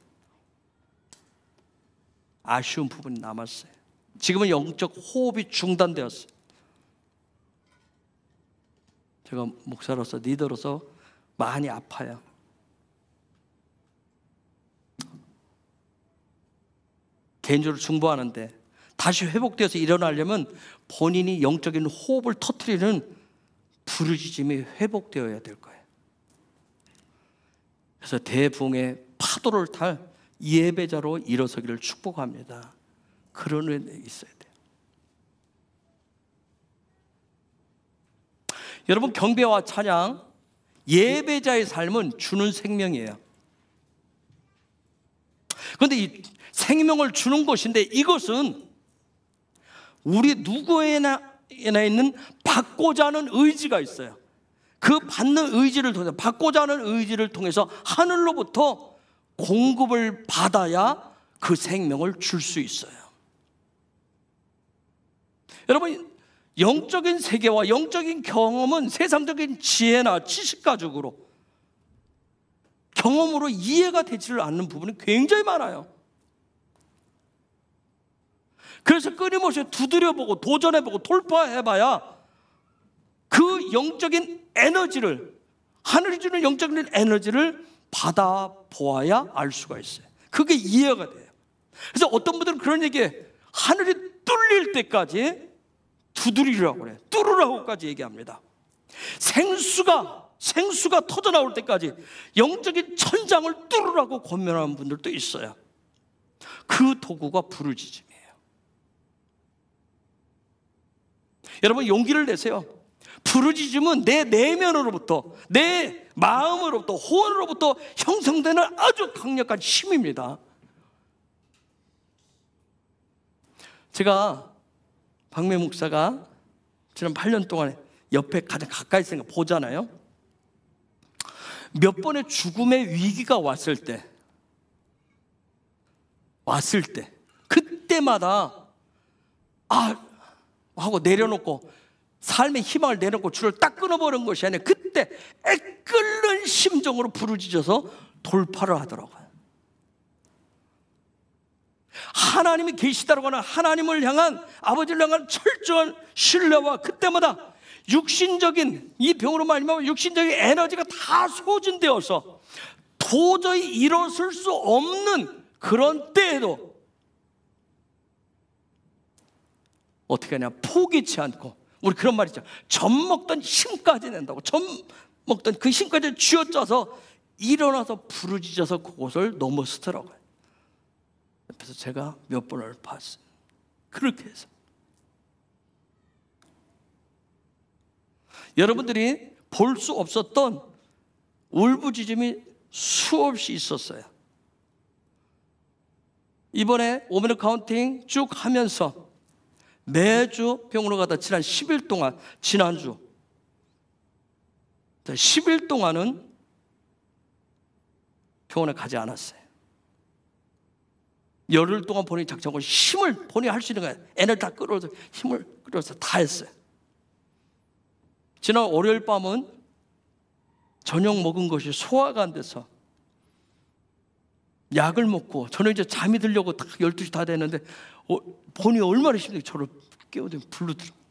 아쉬운 부분이 남았어요. 지금은 영적 호흡이 중단되었어요. 제가 목사로서 리더로서 많이 아파요. 개인적으로 중보하는데 다시 회복되어서 일어나려면 본인이 영적인 호흡을 터뜨리는 부르짖음이 회복되어야 될 거예요. 그래서 대붕의 파도를 탈 예배자로 일어서기를 축복합니다. 그런 은혜 있어야 돼요. 여러분, 경배와 찬양, 예배자의 삶은 주는 생명이에요. 그런데 이 생명을 주는 것인데 이것은 우리 누구에나 있는 받고자 하는 의지가 있어요. 그 받는 의지를 통해서, 받고자 하는 의지를 통해서 하늘로부터 공급을 받아야 그 생명을 줄 수 있어요. 여러분, 영적인 세계와 영적인 경험은 세상적인 지혜나 지식 가지고로, 경험으로 이해가 되지를 않는 부분이 굉장히 많아요. 그래서 끊임없이 두드려보고 도전해보고 돌파해봐야 그 영적인 에너지를, 하늘이 주는 영적인 에너지를 받아보아야 알 수가 있어요. 그게 이해가 돼요. 그래서 어떤 분들은 그런 얘기에 하늘이 뚫릴 때까지 두드리라고 그래요. 뚫으라고까지 얘기합니다. 생수가 생수가 터져 나올 때까지 영적인 천장을 뚫으라고 권면하는 분들도 있어요. 그 도구가 부르짖음이에요. 여러분, 용기를 내세요. 부르짖음은 내 내면으로부터, 내 마음으로부터, 호언으로부터 형성되는 아주 강력한 힘입니다. 제가 박매 목사가 지난 8년 동안에 옆에 가장 가까이 있으니까 보잖아요. 몇 번의 죽음의 위기가 왔을 때 그때마다 하고 내려놓고, 삶의 희망을 내놓고 줄을 딱 끊어버린 것이 아니라 그때 애끓는 심정으로 부르짖어서 돌파를 하더라고요. 하나님이 계시다라고 하는 하나님을 향한, 아버지를 향한 철저한 신뢰와 그때마다 육신적인, 이 병으로 말미암아 육신적인 에너지가 다 소진되어서 도저히 일어설 수 없는 그런 때에도 어떻게 하냐, 포기치 않고, 우리 그런 말 있죠. 젖 먹던 힘까지 낸다고. 젖 먹던 그 힘까지 쥐어짜서 일어나서 부르짖어서 그곳을 넘어서더라고요. 그래서 제가 몇 번을 봤어요. 그렇게 해서 여러분들이 볼 수 없었던 울부짖음이 수없이 있었어요. 이번에 오메르 카운팅 쭉 하면서 매주 병원을 가다 지난 10일 동안, 지난주 10일 동안은 병원에 가지 않았어요. 열흘 동안 본인이 작정하고 힘을 본인이 할 수 있는 거예요. 애를 다 끌어서 힘을 끌어서 다 했어요. 지난 월요일 밤은 저녁 먹은 것이 소화가 안 돼서 약을 먹고, 저는 이제 잠이 들려고 딱 12시 다 됐는데 본인이 얼마나 힘들게 저를 깨우더니 부르더라고요.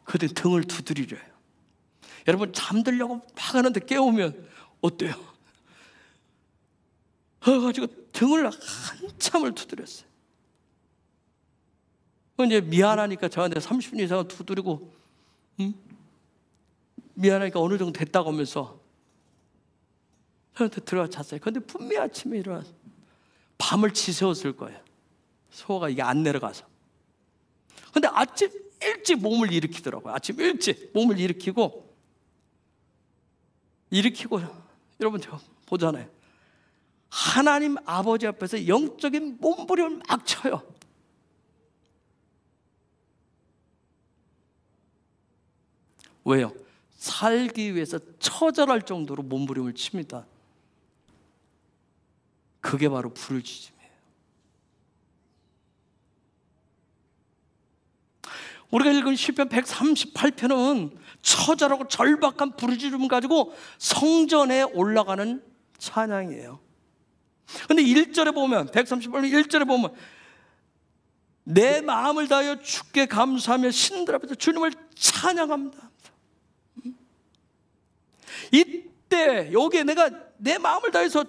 그때 등을 두드리려요. 여러분, 잠들려고 막 하는데 깨우면 어때요? 그래가지고 등을 한참을 두드렸어요. 이제 미안하니까 저한테 30분 이상 두드리고, 미안하니까 어느 정도 됐다고 하면서 저한테 들어가 잤어요. 그런데 분명히 아침에 일어나서 밤을 지새웠을 거예요. 소화가 이게 안 내려가서. 근데 아침 일찍 몸을 일으키더라고요. 아침 일찍 몸을 일으키고 여러분, 제가 보잖아요. 하나님 아버지 앞에서 영적인 몸부림을 막 쳐요. 왜요? 살기 위해서 처절할 정도로 몸부림을 칩니다. 그게 바로 부르짖음이에요. 우리가 읽은 시편 138편은 처절하고 절박한 부르짖음 가지고 성전에 올라가는 찬양이에요. 근데 1절에 보면, 138편 1절에 보면, 내 마음을 다하여 주께 감사하며 신들 앞에서 주님을 찬양합니다. 이때 여기에 내가 내 마음을 다해서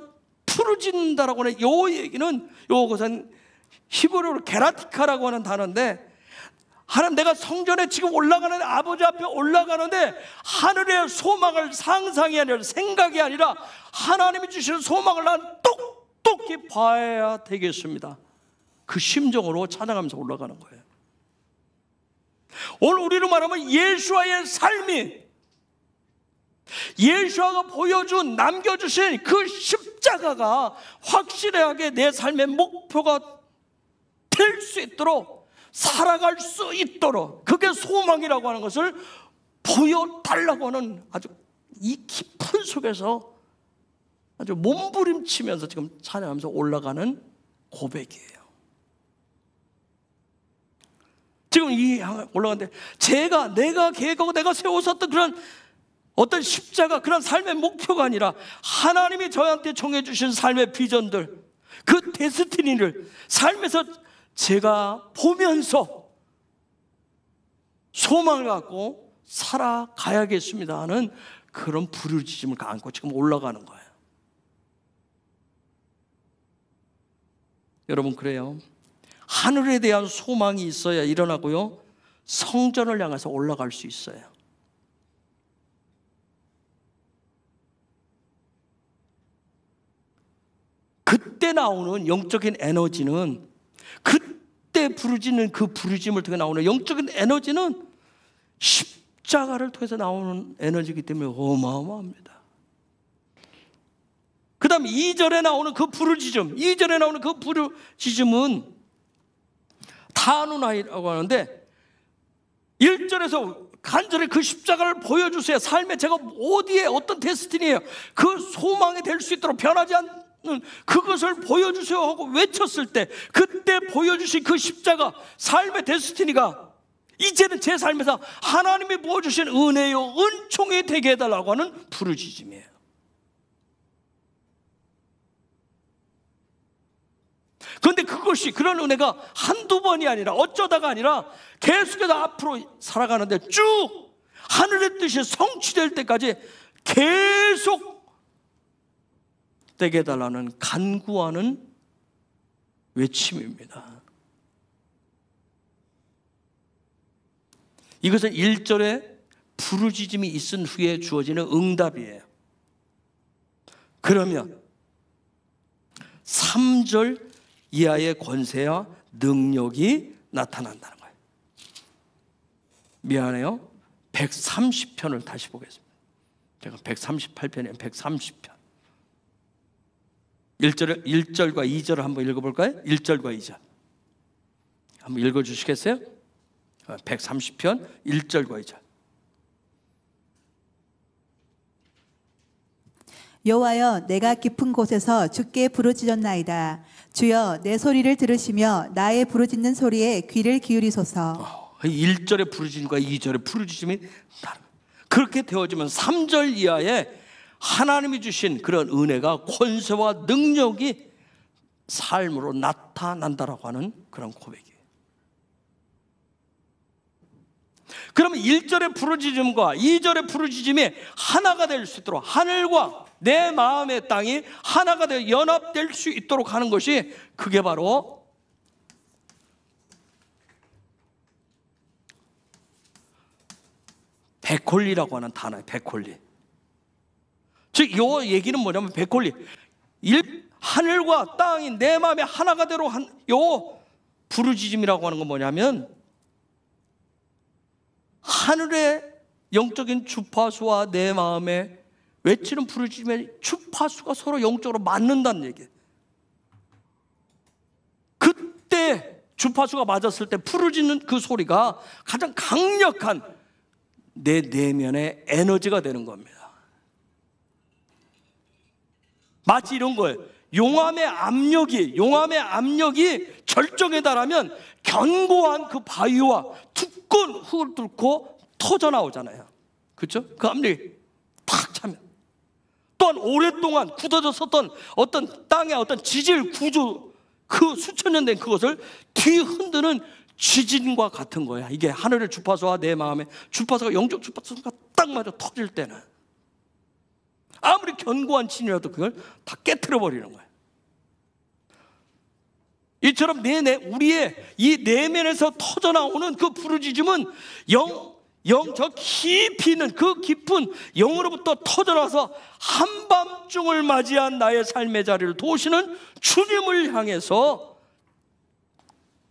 부르짖는다라고 하는 요 얘기는, 요것은 히브리어로 게라티카라고 하는 단어인데, 하나님, 내가 성전에 지금 올라가는, 아버지 앞에 올라가는데 하늘의 소망을 상상이 아니라, 생각이 아니라 하나님이 주시는 소망을 난 똑똑히 봐야 되겠습니다. 그 심정으로 찬양하면서 올라가는 거예요. 오늘 우리로 말하면 예수와의 삶이, 예수가 보여준, 남겨주신 그 십자가가 확실하게 내 삶의 목표가 될 수 있도록, 살아갈 수 있도록, 그게 소망이라고 하는 것을 보여달라고 하는, 아주 이 깊은 속에서 아주 몸부림치면서 지금 찬양하면서 올라가는 고백이에요. 지금 이 향을 올라가는데, 내가 계획하고 내가 세웠었던 그런 어떤 십자가, 그런 삶의 목표가 아니라 하나님이 저한테 정해주신 삶의 비전들, 그 데스티니를 삶에서 제가 보면서 소망을 갖고 살아가야겠습니다 하는 그런 부르짖음을 안고 지금 올라가는 거예요. 여러분, 그래요. 하늘에 대한 소망이 있어야 일어나고요, 성전을 향해서 올라갈 수 있어요. 나오는 영적인 에너지는, 그때 부르짖는 그 부르짖음을 통해 나오는 영적인 에너지는 십자가를 통해서 나오는 에너지이기 때문에 어마어마합니다. 그 다음에 2절에 나오는 그 부르짖음, 2절에 나오는 그 부르짖음은 타누나이라고 하는데, 1절에서 간절히 그 십자가를 보여주세요. 삶에 제가 어디에 어떤 데스티니예요, 그 소망이 될 수 있도록 변하지 않는 그것을 보여주세요 하고 외쳤을 때, 그때 보여주신 그 십자가, 삶의 데스티니가 이제는 제 삶에서 하나님이 부어주신 은혜요 은총이 되게 해달라고 하는 부르짖음이에요. 그런데 그것이, 그런 은혜가 한두 번이 아니라, 어쩌다가 아니라 계속해서 앞으로 살아가는데 쭉 하늘의 뜻이 성취될 때까지 계속 되게 해달라는 간구하는 외침입니다. 이것은 1절에 부르짖음이 있은 후에 주어지는 응답이에요. 그러면 3절 이하의 권세와 능력이 나타난다는 거예요. 미안해요, 130편을 다시 보겠습니다. 제가 138편이에요. 130편 1절과 2절을 한번 읽어볼까요? 1절과 2절 한번 읽어주시겠어요? 130편 1절과 2절. 여호와여, 내가 깊은 곳에서 주께 부르짖었나이다. 주여, 내 소리를 들으시며 나의 부르짖는 소리에 귀를 기울이소서. 1절의 부르짖음과 2절의 부르짖음이 다른, 그렇게 되어지면 3절 이하에 하나님이 주신 그런 은혜가, 권세와 능력이 삶으로 나타난다라고 하는 그런 고백이에요. 그러면 1절의 부르짖음과 2절의 부르짖음이 하나가 될 수 있도록, 하늘과 내 마음의 땅이 하나가 되어 연합될 수 있도록 하는 것이, 그게 바로 백홀리라고 하는 단어예요. 백홀리. 즉, 이 얘기는 뭐냐면, 백홀리, 하늘과 땅이 내 마음에 하나가 되도록 한 요 부르짖음이라고 하는 건 뭐냐면, 하늘의 영적인 주파수와 내 마음에 외치는 부르짖음의 주파수가 서로 영적으로 맞는다는 얘기예요. 그때 주파수가 맞았을 때 부르짖는 그 소리가 가장 강력한 내 내면의 에너지가 되는 겁니다. 마치 이런 거예요. 용암의 압력이 절정에 달하면 견고한 그 바위와 두꺼운 흙을 뚫고 터져 나오잖아요. 그렇죠? 그 압력이 탁 차면, 또한 오랫동안 굳어져 섰던 어떤 땅의 어떤 지질 구조, 그 수천 년 된 그것을 뒤흔드는 지진과 같은 거야. 이게 하늘의 주파수와 내 마음의 주파수가, 영적 주파수가 딱 맞아 터질 때는 아무리 견고한 진이라도 그걸 다 깨트려 버리는 거야. 이처럼 우리의 이 내면에서 터져 나오는 그 부르짖음은 저 깊이 있는 그 깊은 영으로부터 터져나서 한밤중을 맞이한 나의 삶의 자리를 도우시는 주님을 향해서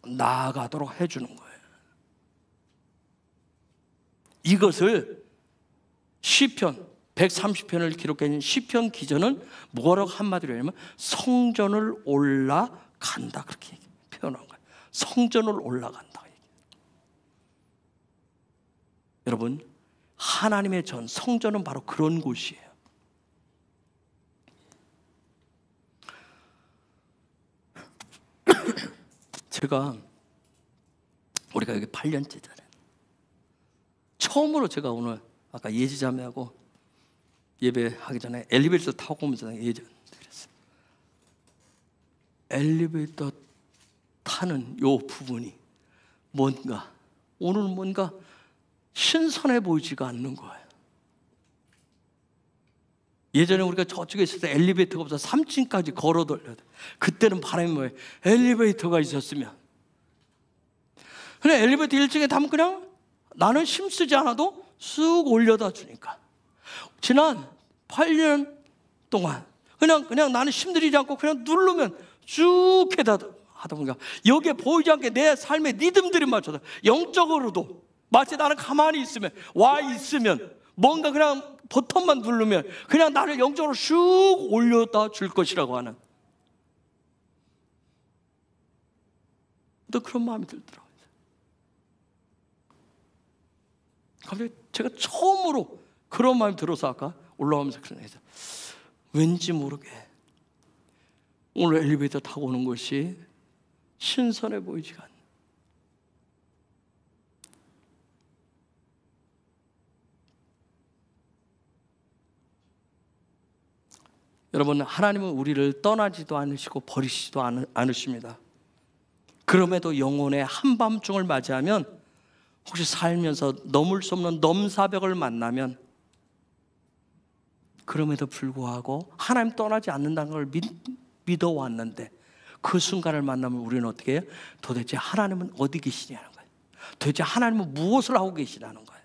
나아가도록 해주는 거예요. 이것을 시편 130편을 기록한 시편 기자는 뭐라고 한마디로 하냐면, 성전을 올라간다, 그렇게 표현한 거예요. 성전을 올라간다. 여러분, 하나님의 전 성전은 바로 그런 곳이에요. 제가, 우리가 여기 8년째잖아요. 처음으로 제가 오늘 아까 예지자매하고 예배하기 전에 엘리베이터 타고 오면서 예전 드렸어요. 엘리베이터 타는 요 부분이 오늘 뭔가 신선해 보이지가 않는 거예요. 예전에 우리가 저쪽에 있을 때 엘리베이터가 없어서 3층까지 걸어 돌려야 돼. 그때는 바람이 뭐예요? 엘리베이터가 있었으면. 그냥 엘리베이터 1층에 타면 그냥 나는 힘쓰지 않아도 쑥 올려다 주니까. 지난 8년 동안 그냥 나는 힘들이지 않고 그냥 누르면 쭉 하다 보니까 여기에 보이지 않게 내 삶의 리듬들이 맞춰서 영적으로도 마치 나는 가만히 있으면, 와 있으면, 뭔가 그냥 버튼만 누르면 그냥 나를 영적으로 슉 올려다 줄 것이라고 하는, 또 그런 마음이 들더라고요. 갑자기 제가 처음으로 그런 마음이 들어서 아까 올라오면서 그런 얘기했어요. 왠지 모르게 오늘 엘리베이터 타고 오는 것이 신선해 보이지가 않네. 여러분, 하나님은 우리를 떠나지도 않으시고 버리시지도 않으십니다. 그럼에도 영혼의 한밤중을 맞이하면, 혹시 살면서 넘을 수 없는 넘사벽을 만나면, 그럼에도 불구하고 하나님 떠나지 않는다는 걸 믿어왔는데 그 순간을 만나면 우리는 어떻게 해요? 도대체 하나님은 어디 계시냐는 거예요. 도대체 하나님은 무엇을 하고 계시냐는 거예요.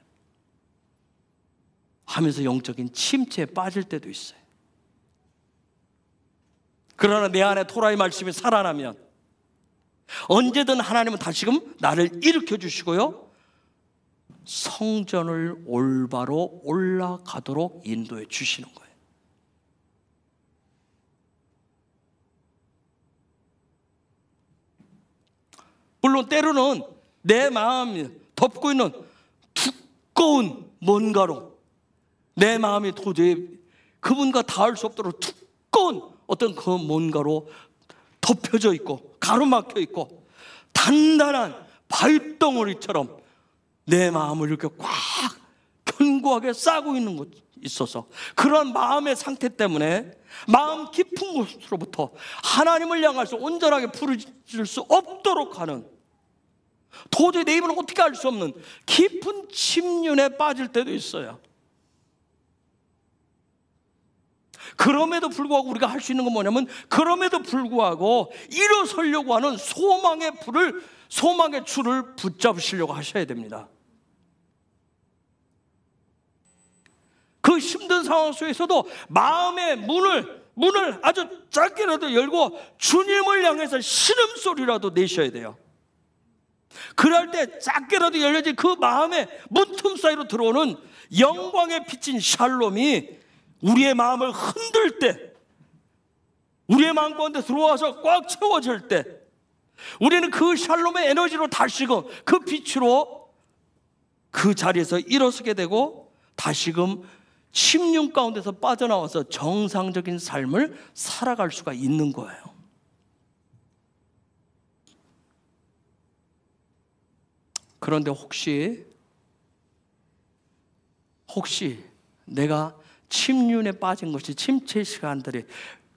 하면서 영적인 침체에 빠질 때도 있어요. 그러나 내 안에 토라의 말씀이 살아나면 언제든 하나님은 다시금 나를 일으켜 주시고요, 성전을 올바로 올라가도록 인도해 주시는 거예요. 물론 때로는 내 마음이 덮고 있는 두꺼운 뭔가로 내 마음이 도저히 그분과 닿을 수 없도록 두꺼운 어떤 그 뭔가로 덮여져 있고 가로막혀 있고 단단한 바위덩어리처럼 내 마음을 이렇게 꽉 견고하게 싸고 있는 곳이 있어서, 그런 마음의 상태 때문에 마음 깊은 곳으로부터 하나님을 향해서 온전하게 부르질 수 없도록 하는, 도저히 내 입으로 어떻게 할 수 없는 깊은 침륜에 빠질 때도 있어요. 그럼에도 불구하고 우리가 할 수 있는 건 뭐냐면, 그럼에도 불구하고 일어서려고 하는 소망의 줄을 붙잡으시려고 하셔야 됩니다. 그 힘든 상황 속에서도 마음의 문을 아주 작게라도 열고 주님을 향해서 신음소리라도 내셔야 돼요. 그럴 때 작게라도 열려진 그 마음의 문틈 사이로 들어오는 영광의 빛인 샬롬이 우리의 마음을 흔들 때, 우리의 마음 가운데 들어와서 꽉 채워질 때, 우리는 그 샬롬의 에너지로 다시금 그 빛으로 그 자리에서 일어서게 되고 다시금 침륜 가운데서 빠져나와서 정상적인 삶을 살아갈 수가 있는 거예요. 그런데 혹시 내가 침륜에 빠진 것이, 침체 시간들이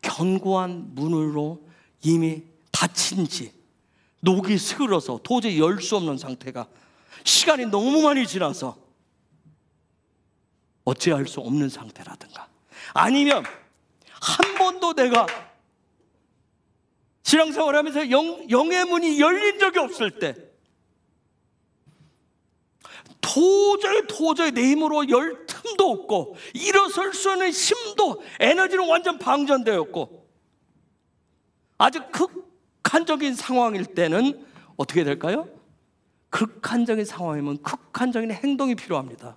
견고한 문으로 이미 닫힌지, 녹이 슬어서 도저히 열 수 없는 상태가 시간이 너무 많이 지나서 어찌할 수 없는 상태라든가, 아니면 한 번도 내가 신앙생활하면서 영의 문이 열린 적이 없을 때, 도저히 내 힘으로 열 틈도 없고 일어설 수 있는 힘도, 에너지는 완전 방전되었고 아주 극한적인 상황일 때는 어떻게 될까요? 극한적인 상황이면 극한적인 행동이 필요합니다.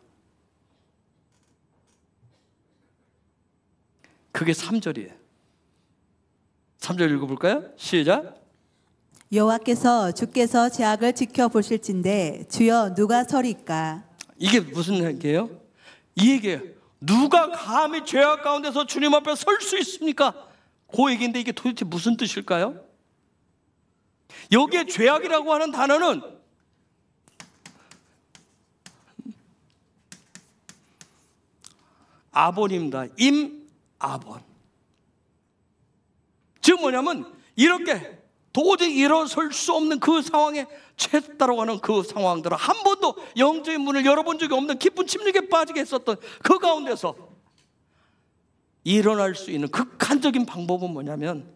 그게 3절이에요. 3절 읽어볼까요? 시작. 여호와께서 주께서 제약을 지켜보실진데 주여 누가 서리까? 이게 무슨 얘기예요? 이 얘기예요. 누가 감히 죄악 가운데서 주님 앞에 설 수 있습니까? 그 얘기인데 이게 도대체 무슨 뜻일까요? 여기에 죄악이라고 하는 단어는 아본입니다. 임아본. 즉 뭐냐면, 이렇게 도저히 일어설 수 없는 그 상황에 처했다고 하는 그 상황들은 한 번도 영적인 문을 열어본 적이 없는 깊은 침묵에 빠지게 했었던 그 가운데서 일어날 수 있는 극한적인 방법은 뭐냐면,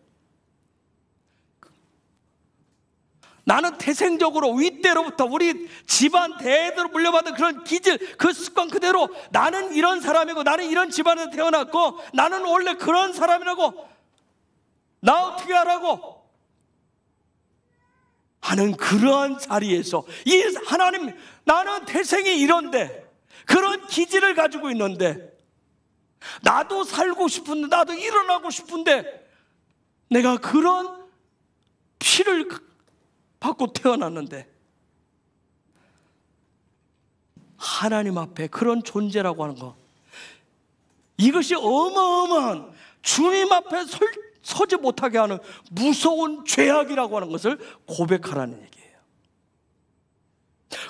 나는 태생적으로 윗대로부터 우리 집안 대대로 물려받은 그런 기질, 그 습관 그대로 나는 이런 사람이고 나는 이런 집안에서 태어났고 나는 원래 그런 사람이라고, 나 어떻게 하라고 하는 그러한 자리에서 이 하나님, 나는 태생이 이런데, 그런 기질을 가지고 있는데, 나도 살고 싶은데, 나도 일어나고 싶은데, 내가 그런 피를 받고 태어났는데, 하나님 앞에 그런 존재라고 하는 거, 이것이 어마어마한, 주님 앞에 서지 못하게 하는 무서운 죄악이라고 하는 것을 고백하라는 얘기예요.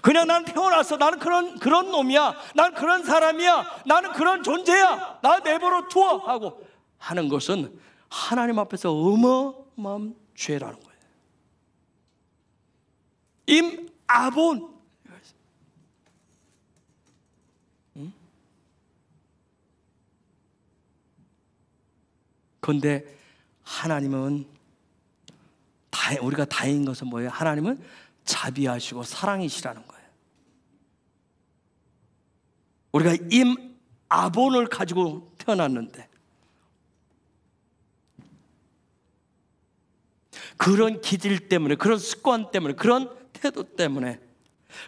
그냥 난 태어났어, 나는 그런 놈이야, 난 그런 사람이야, 나는 그런 존재야, 나 내버려 두어 하고 하는 것은 하나님 앞에서 어마어마한 죄라는 거예요. 임아본, 그런데 하나님은, 우리가 다행인 것은 뭐예요? 하나님은 자비하시고 사랑이시라는 거예요. 우리가 임아본을 가지고 태어났는데, 그런 기질 때문에, 그런 습관 때문에, 그런 태도 때문에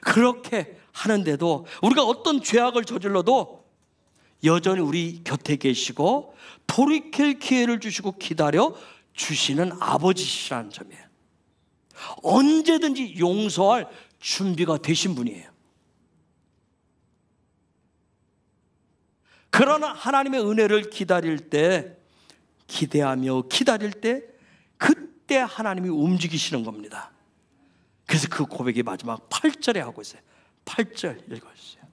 그렇게 하는데도, 우리가 어떤 죄악을 저질러도 여전히 우리 곁에 계시고 돌이킬 기회를 주시고 기다려 주시는 아버지시라는 점이에요. 언제든지 용서할 준비가 되신 분이에요. 그러나 하나님의 은혜를 기다릴 때, 기대하며 기다릴 때, 그때 하나님이 움직이시는 겁니다. 그래서 그 고백이 마지막 8절에 하고 있어요. 8절 읽어주세요.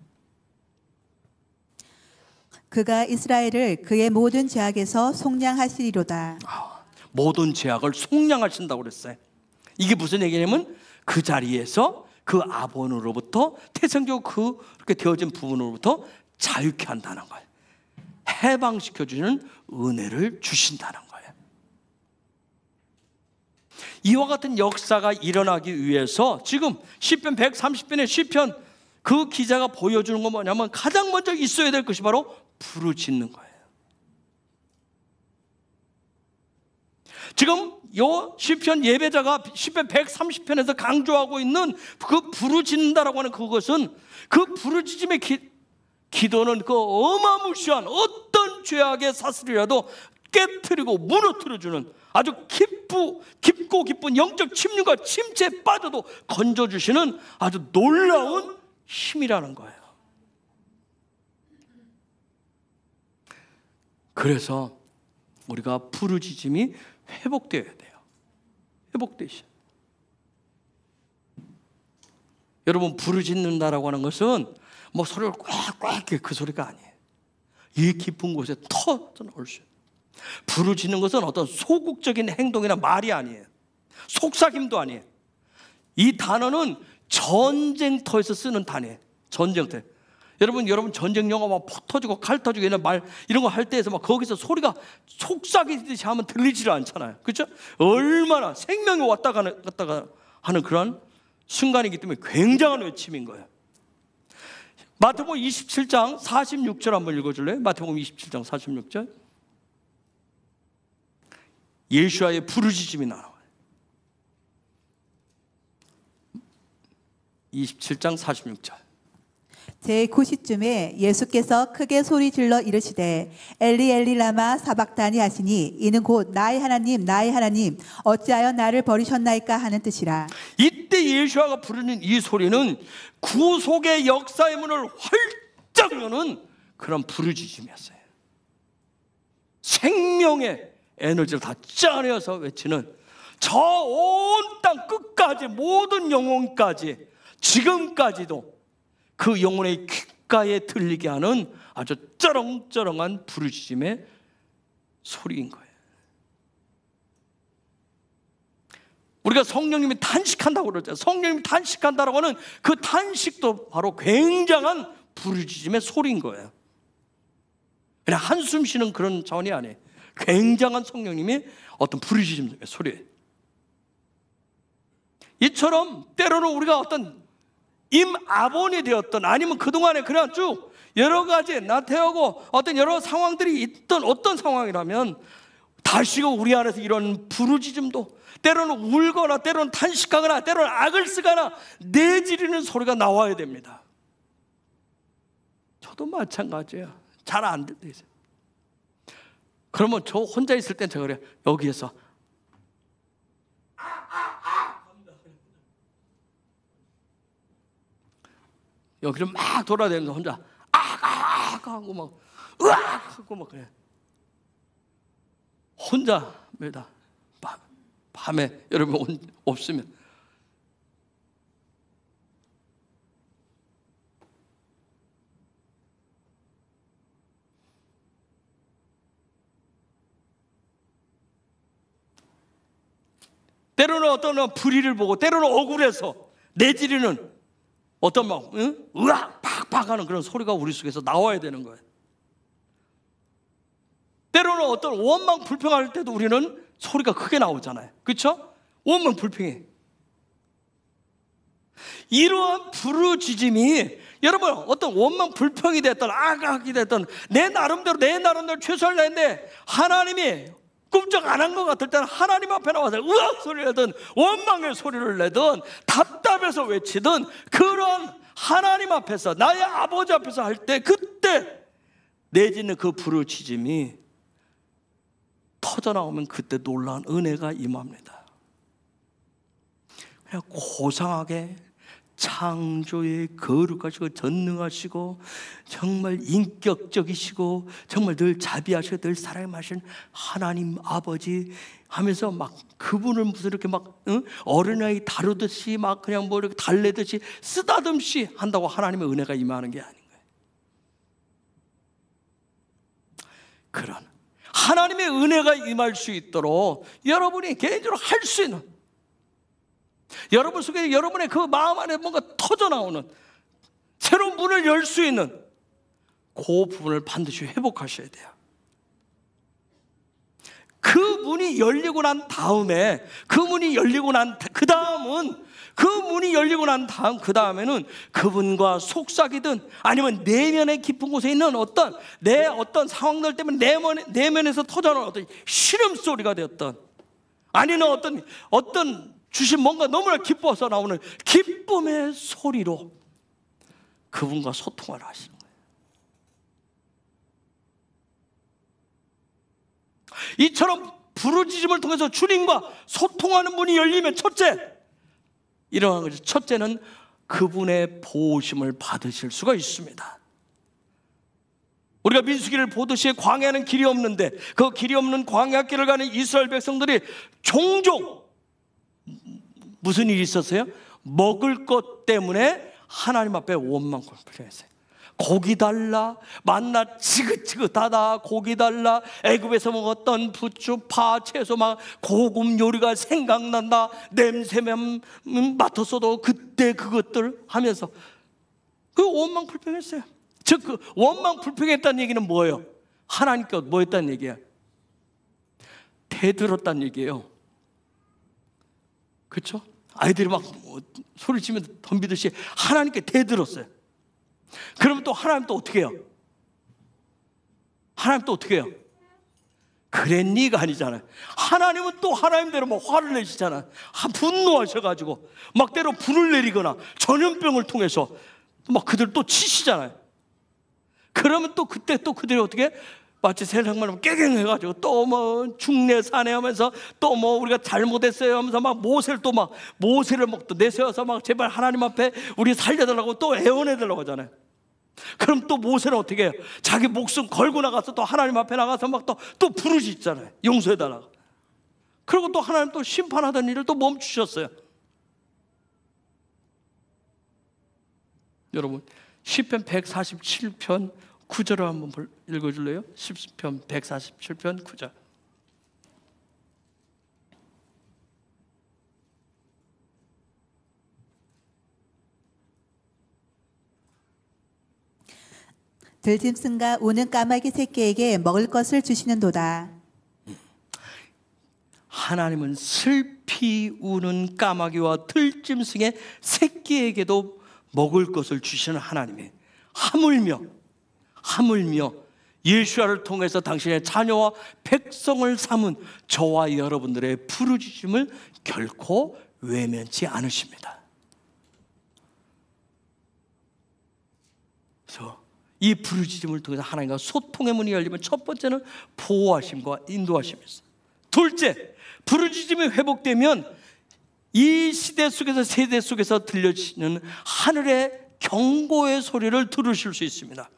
그가 이스라엘을 그의 모든 죄악에서 속량하시리로다. 모든 죄악을 속량하신다고 그랬어요. 이게 무슨 얘기냐면, 그 자리에서 그 아본으로부터, 태생적으로 그렇게 되어진 부분으로부터 자유케 한다는 거예요. 해방시켜주는 은혜를 주신다는 거예요. 이와 같은 역사가 일어나기 위해서 지금 시편 130편의 시편 그 기자가 보여주는 건 뭐냐면, 가장 먼저 있어야 될 것이 바로 부르짖는 거예요. 지금 요 시편 예배자가 시편 130편에서 강조하고 있는 그 부르짖는다라고 하는 그것은, 그 부르짖음의 기도는 그 어마무시한 어떤 죄악의 사슬이라도 깨트리고 무너뜨려주는 아주 깊고 깊은 영적 침륜과 침체에 빠져도 건져주시는 아주 놀라운 힘이라는 거예요. 그래서 우리가 부르짖음이 회복되어야 돼요. 회복되셔. 여러분, 부르짖는다라고 하는 것은 뭐 소리를 꽉꽉 그 소리가 아니에요. 이 깊은 곳에 터져 나올 수 있어요. 부르짖는 것은 어떤 소극적인 행동이나 말이 아니에요. 속삭임도 아니에요. 이 단어는 전쟁터에서 쓰는 단어예요. 전쟁터. 여러분 전쟁 영화 막 폭 터지고 칼 터지고 이런 말 이런 거 할 때에서 막 거기서 소리가 속삭이듯이 하면 들리지를 않잖아요. 그렇죠? 얼마나 생명이 왔다 갔다가 하는 그런 순간이기 때문에 굉장한 외침인 거예요. 마태복음 27장 46절 한번 읽어줄래요? 마태복음 27장 46절. 예수와의 부르짖음이 나와요. 27장 46절. 제9시쯤에 예수께서 크게 소리질러 이르시되 엘리 엘리 라마 사박다니 하시니 이는 곧 나의 하나님 나의 하나님 어찌하여 나를 버리셨나이까 하는 뜻이라. 이때 예수아가 부르는 이 소리는 구속의 역사의 문을 활짝 여는 그런 부르짖음이었어요. 생명의 에너지를 다 짜내어서 외치는, 저 온 땅 끝까지 모든 영혼까지 지금까지도 그 영혼의 귓가에 들리게 하는 아주 쩌렁쩌렁한 부르짖음의 소리인 거예요. 우리가 성령님이 탄식한다고 그러죠. 성령님이 탄식한다라고 하는 그 탄식도 바로 굉장한 부르짖음의 소리인 거예요. 그냥 한숨 쉬는 그런 차원이 아니에요. 굉장한 성령님이 어떤 부르짖음의 소리예요. 이처럼 때로는 우리가 어떤 임아본이 되었던, 아니면 그동안에 그냥 쭉 여러 가지 나태하고 어떤 여러 상황들이 있던 어떤 상황이라면 다시금 우리 안에서 이런 부르짖음도, 때로는 울거나 때로는 탄식하거나 때로는 악을 쓰거나 내지르는 소리가 나와야 됩니다. 저도 마찬가지예요. 잘 안 될 때 있어요. 그러면 저 혼자 있을 땐 제가 그래요. 여기에서 여기를 막 돌아다니면서 혼자 하고 막 으악 하고 막 그래. 혼자 매다 밤에 여러분 없으면 때로는 어떤 불의를 보고 때로는 억울해서 내지르는 어떤 막 으악 팍팍 하는 그런 소리가 우리 속에서 나와야 되는 거예요. 때로는 어떤 원망 불평할 때도 우리는 소리가 크게 나오잖아요. 그렇죠? 원망 불평해. 이러한 부르짖음이 여러분 어떤 원망 불평이 됐든 악악이 됐든 내 나름대로 최선을 다했는데 하나님이 꿈쩍 안 한 것 같을 때는 하나님 앞에 나와서 으악 소리를 내든 원망의 소리를 내든 답답해서 외치든 그런 하나님 앞에서 나의 아버지 앞에서 할 때 그때 내지는 그 부르짖음이 터져나오면 그때 놀라운 은혜가 임합니다. 그냥 고상하게 창조의 거룩하시고 전능하시고 정말 인격적이시고 정말 늘 자비하시고 늘 사랑하시는 하나님 아버지 하면서 막 그분을 무슨 이렇게 막 어린아이 다루듯이 막 그냥 뭐 이렇게 달래듯이 쓰다듬시 한다고 하나님의 은혜가 임하는 게 아닌 거예요. 그런 하나님의 은혜가 임할 수 있도록 여러분이 개인적으로 할 수 있는, 여러분 속에 여러분의 그 마음 안에 뭔가 터져나오는 새로운 문을 열 수 있는 그 부분을 반드시 회복하셔야 돼요. 그 문이 열리고 난 다음에 그 문이 열리고 난 그 다음에는 그분과 속삭이든 아니면 내면의 깊은 곳에 있는 어떤 상황들 때문에 내면에서 터져나오는 어떤 시름소리가 되었던 아니면 어떤 주신 뭔가 너무나 기뻐서 나오는 기쁨의 소리로 그분과 소통을 하시는 거예요. 이처럼 부르짖음을 통해서 주님과 소통하는 문이 열리면 이러한 거죠. 첫째는 그분의 보호심을 받으실 수가 있습니다. 우리가 민수기를 보듯이 광야는 길이 없는데 그 길이 없는 광야길을 가는 이스라엘 백성들이 종종 무슨 일이 있었어요? 먹을 것 때문에 하나님 앞에 원망 불평했어요. 고기 달라, 만나 지긋지긋하다, 고기 달라, 애굽에서 먹었던 부추, 파, 채소 막 고급 요리가 생각난다, 냄새만 맡았어도 그때 그것들 하면서 그 원망 불평했어요. 즉 그 원망 불평했다는 얘기는 뭐예요? 하나님께 뭐 했다는 얘기예요? 대들었다는 얘기예요. 그렇죠? 아이들이 막 소리치면서 덤비듯이 하나님께 대들었어요. 그러면 또 하나님 또 어떻게 해요? 하나님 또 어떻게 해요? 그랬니가 아니잖아요. 하나님은 또 하나님대로 막 화를 내시잖아요. 분노하셔가지고 막 때로 불을 내리거나 전염병을 통해서 막 그들 또 치시잖아요. 그러면 또 그때 또 그들이 어떻게 마치 세상만 깨갱해가지고 또 뭐 중내 사내 하면서 또 뭐 우리가 잘못했어요 하면서 막 모세를 막 또 내세워서 막 제발 하나님 앞에 우리 살려달라고 또 애원해달라고 하잖아요. 그럼 또 모세는 어떻게 해요? 자기 목숨 걸고 나가서 또 하나님 앞에 나가서 막 또 부르짖잖아요. 용서해달라고. 그리고 또 하나님 또 심판하던 일을 또 멈추셨어요. 여러분 시편 147편 9절을 한번 읽어줄래요? 시편 147편 9절. 들짐승과 우는 까마귀 새끼에게 먹을 것을 주시는도다. 하나님은 슬피 우는 까마귀와 들짐승의 새끼에게도 먹을 것을 주시는 하나님이에요. 하물며 예수야를 통해서 당신의 자녀와 백성을 삼은 저와 여러분들의 부르짖음을 결코 외면치 않으십니다. 그래서 이 부르짖음을 통해서 하나님과 소통의 문이 열리면 첫 번째는 보호하심과 인도하심이었어요. 둘째, 부르짖음이 회복되면 이 시대 속에서, 세대 속에서 들려지는 하늘의 경고의 소리를 들으실 수 있습니다.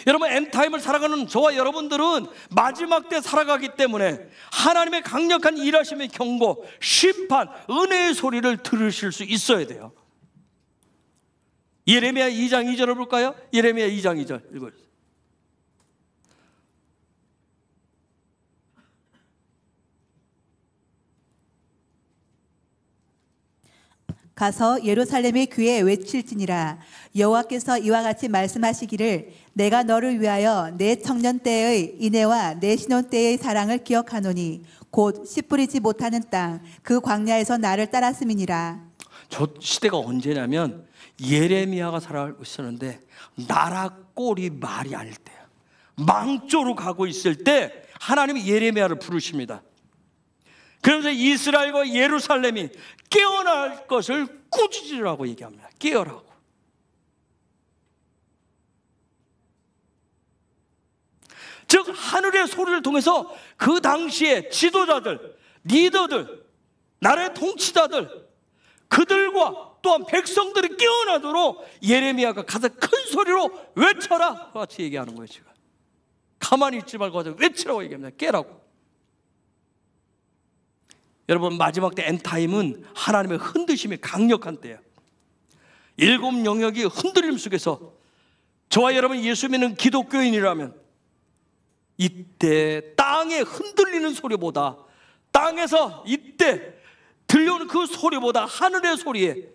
여러분, 엔타임을 살아가는 저와 여러분들은 마지막 때 살아가기 때문에 하나님의 강력한 일하심의 경고, 심판, 은혜의 소리를 들으실 수 있어야 돼요. 예레미야 2장 2절을 볼까요? 예레미야 2장 2절 읽어주세요. 가서 예루살렘의 귀에 외칠지니라. 여호와께서 이와 같이 말씀하시기를 내가 너를 위하여 내 청년 때의 인애와 내 신혼 때의 사랑을 기억하노니 곧 씨 뿌리지 못하는 땅 그 광야에서 나를 따랐음이니라. 저 시대가 언제냐면 예레미야가 살아가고 있었는데 나라 꼴이 말이 아닐 때야. 망조로 가고 있을 때 하나님이 예레미야를 부르십니다. 그러면서 이스라엘과 예루살렘이 깨어날 것을 꾸짖으라고 얘기합니다. 깨어라고. 즉 하늘의 소리를 통해서 그 당시에 지도자들, 리더들, 나라의 통치자들, 그들과 또한 백성들이 깨어나도록 예레미야가 가장 큰 소리로 외쳐라 같이 얘기하는 거예요. 지금 가만히 있지 말고 외치라고 얘기합니다. 깨라고. 여러분, 마지막 때 엔타임은 하나님의 흔드심이 강력한 때예요. 7 영역이 흔들림 속에서 저와 여러분 예수 믿는 기독교인이라면 이때 땅에 흔들리는 소리보다, 땅에서 이때 들려오는 그 소리보다 하늘의 소리에,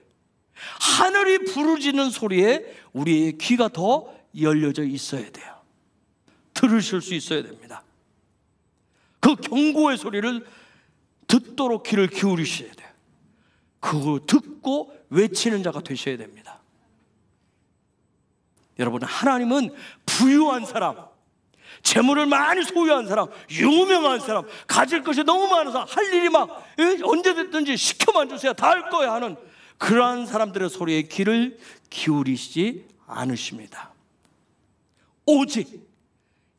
하늘이 부르짖는 소리에 우리의 귀가 더 열려져 있어야 돼요. 들으실 수 있어야 됩니다. 그 경고의 소리를 듣도록 귀를 기울이셔야 돼요. 그거 듣고 외치는 자가 되셔야 됩니다. 여러분, 하나님은 부유한 사람, 재물을 많이 소유한 사람, 유명한 사람, 가질 것이 너무 많아서 할 일이 막 언제 됐든지 시켜만 주세요, 다 할 거야 하는 그러한 사람들의 소리에 귀를 기울이시지 않으십니다. 오직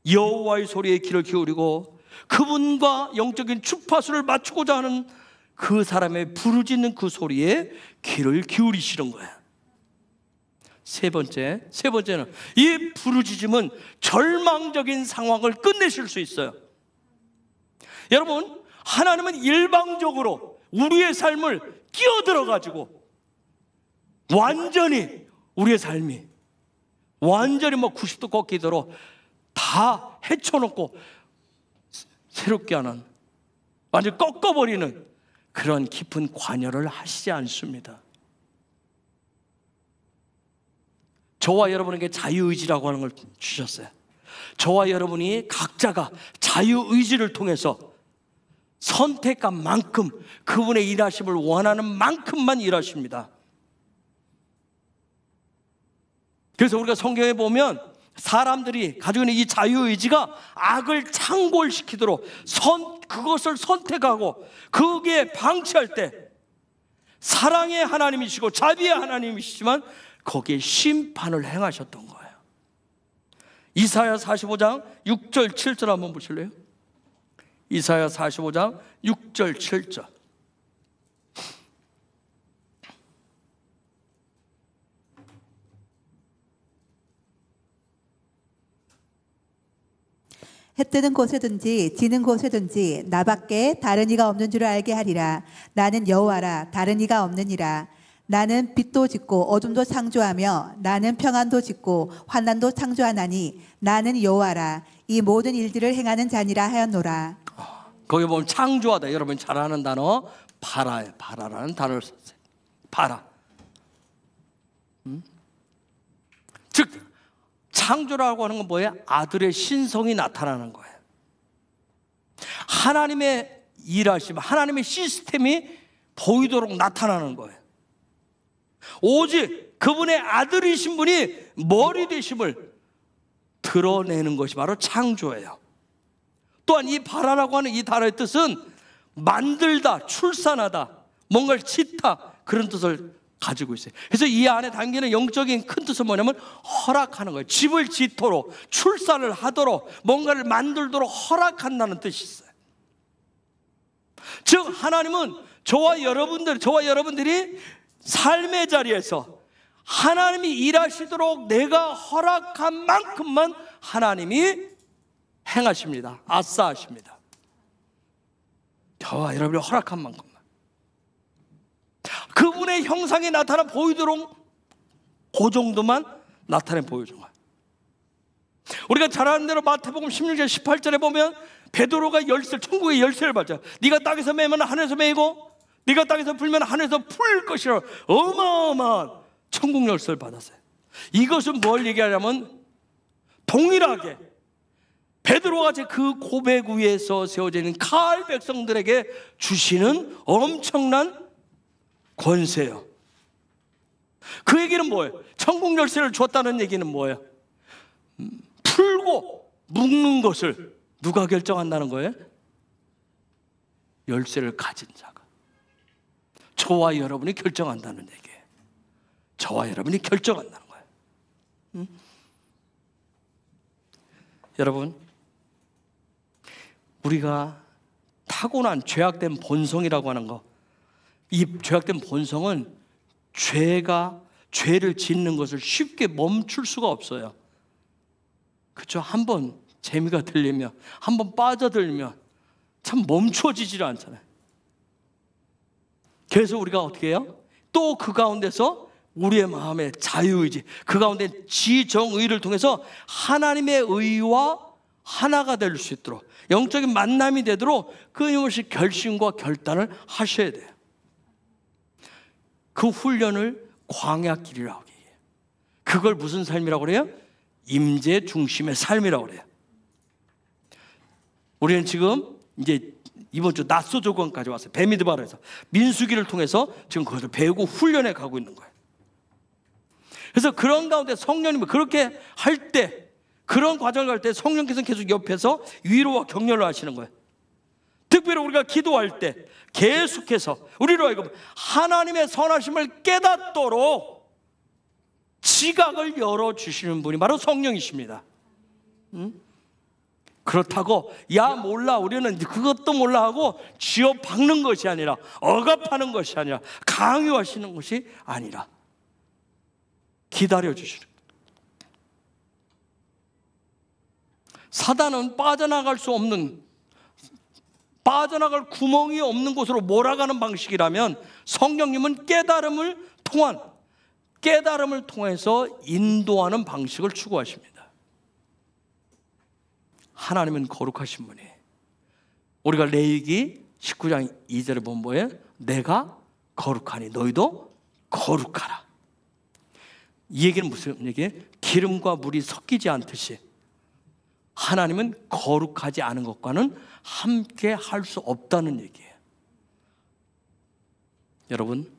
여호와의 소리에 귀를 기울이고 그분과 영적인 주파수를 맞추고자 하는 그 사람의 부르짖는 그 소리에 귀를 기울이시는 거예요. 세 번째는 이 부르짖음은 절망적인 상황을 끝내실 수 있어요. 여러분, 하나님은 일방적으로 우리의 삶을 끼어들어 가지고 완전히 우리의 삶이 완전히 90도 꺾이도록 다 헤쳐놓고 새롭게 하는, 완전히 꺾어버리는 그런 깊은 관여를 하시지 않습니다. 저와 여러분에게 자유의지라고 하는 걸 주셨어요. 저와 여러분이 각자가 자유의지를 통해서 선택한 만큼, 그분의 일하심을 원하는 만큼만 일하십니다. 그래서 우리가 성경에 보면 사람들이 가지고 있는 이 자유의지가 악을 창궐시키도록 그것을 선택하고 거기에 방치할 때 사랑의 하나님이시고 자비의 하나님이시지만 거기에 심판을 행하셨던 거예요. 이사야 45장 6절 7절 한번 보실래요? 이사야 45장 6절 7절. 해 뜨는 곳에든지 지는 곳에든지 나밖에 다른 이가 없는 줄 알게 하리라. 나는 여호와라, 다른 이가 없느니라. 나는 빛도 짓고 어둠도 창조하며 나는 평안도 짓고 환난도 창조하나니 나는 여호와라, 이 모든 일들을 행하는 자니라 하였노라. 거기 보면 창조하다, 여러분 잘 아는 단어 바라예요. 바라라는 단어를 썼어요. 바라. 즉 창조라고 하는 건 뭐예요? 아들의 신성이 나타나는 거예요. 하나님의 일하심, 하나님의 시스템이 보이도록 나타나는 거예요. 오직 그분의 아들이신 분이 머리 되심을 드러내는 것이 바로 창조예요. 또한 이 바라라고 하는 이 단어의 뜻은 만들다, 출산하다, 뭔가를 짓다, 그런 뜻을 가지고 있어요. 그래서 이 안에 담기는 영적인 큰 뜻은 뭐냐면 허락하는 거예요. 집을 짓도록, 출산을 하도록, 뭔가를 만들도록 허락한다는 뜻이 있어요. 즉 하나님은 저와 여러분들이 삶의 자리에서 하나님이 일하시도록 내가 허락한 만큼만 하나님이 행하십니다. 아싸하십니다. 저와 여러분이 허락한 만큼만. 그분의 형상이 나타나 보이도록 그 정도만 나타내 보여준 거예요. 우리가 잘 아는 대로 마태복음 16장 18절에 보면 베드로가 열쇠, 천국의 열쇠를 받죠. 네가 땅에서 매면 하늘에서 매이고 네가 땅에서 풀면 하늘에서 풀 것이라 어마어마한 천국 열쇠를 받았어요. 이것은 뭘 얘기하냐면 동일하게 베드로가 그 고백 위에서 세워져 있는 가을 백성들에게 주시는 엄청난 권세요. 그 얘기는 뭐예요? 천국 열쇠를 줬다는 얘기는 뭐예요? 풀고 묶는 것을 누가 결정한다는 거예요? 열쇠를 가진 자가. 저와 여러분이 결정한다는 얘기예요. 저와 여러분이 결정한다는 거예요. 여러분, 우리가 타고난 죄악된 본성이라고 하는 거, 이 죄악된 본성은 죄를 짓는 것을 쉽게 멈출 수가 없어요. 그렇죠? 한번 재미가 들리면, 한번 빠져들면 참 멈춰지질 않잖아요. 그래서 우리가 어떻게 해요? 또 그 가운데서 우리의 마음의 자유의지, 그 가운데 지정의를 통해서 하나님의 의와 하나가 될 수 있도록, 영적인 만남이 되도록 끊임없이 결심과 결단을 하셔야 돼요. 그 훈련을 광야길이라고 얘기해요. 그걸 무슨 삶이라고 그래요? 임재 중심의 삶이라고 그래요. 우리는 지금 이제 이번 주 낮소 조건까지 왔어요. 베미드바르에서 민수기를 통해서 지금 그것을 배우고 훈련해 가고 있는 거예요. 그래서 그런 가운데 성령님이 그렇게 할 때, 그런 과정을 갈 때 성령께서 계속 옆에서 위로와 격려를 하시는 거예요. 특별히 우리가 기도할 때 계속해서 우리로 하여금 하나님의 선하심을 깨닫도록 지각을 열어주시는 분이 바로 성령이십니다. 그렇다고 야 몰라, 우리는 그것도 몰라 하고 쥐어 박는 것이 아니라, 억압하는 것이 아니라, 강요하시는 것이 아니라 기다려주시는 거예요. 사단은 빠져나갈 구멍이 없는 곳으로 몰아가는 방식이라면, 성령님은 깨달음을 통해서 인도하는 방식을 추구하십니다. 하나님은 거룩하신 분이에요. 우리가 레위기 19장 2절에 보면 뭐예요? 내가 거룩하니 너희도 거룩하라. 이 얘기는 무슨 얘기예요? 기름과 물이 섞이지 않듯이 하나님은 거룩하지 않은 것과는 함께 할 수 없다는 얘기예요. 여러분,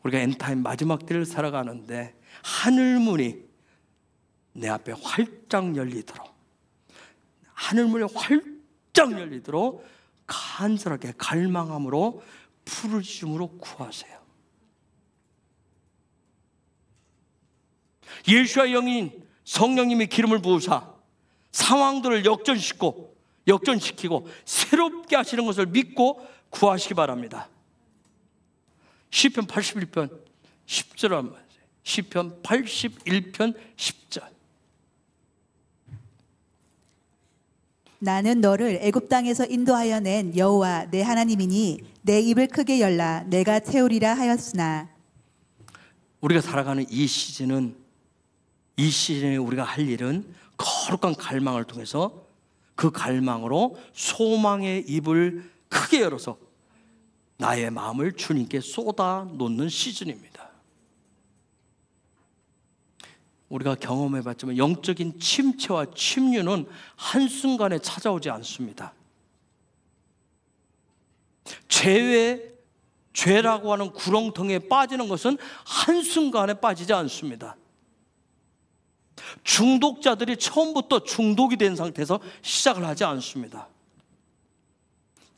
우리가 엔타임 마지막 때를 살아가는데 하늘문이 내 앞에 활짝 열리도록, 하늘문이 활짝 열리도록 간절하게 갈망함으로 부르짖음으로 구하세요. 예수와 영인 성령님이 기름을 부으사 상황들을 역전시키고 새롭게 하시는 것을 믿고 구하시기 바랍니다. 시편 81편 10절 한번, 시편 81편 10절. 나는 너를 애굽 땅에서 인도하여 낸 여호와 내 하나님이니 내 입을 크게 열라 내가 채우리라 하였으나. 우리가 살아가는 이 시즌에 우리가 할 일은 거룩한 갈망을 통해서 그 갈망으로 소망의 입을 크게 열어서 나의 마음을 주님께 쏟아 놓는 시즌입니다. 우리가 경험해봤지만 영적인 침체와 침륜은 한순간에 찾아오지 않습니다. 죄라고 하는 구렁텅이에 빠지는 것은 한순간에 빠지지 않습니다. 중독자들이 처음부터 중독이 된 상태에서 시작을 하지 않습니다.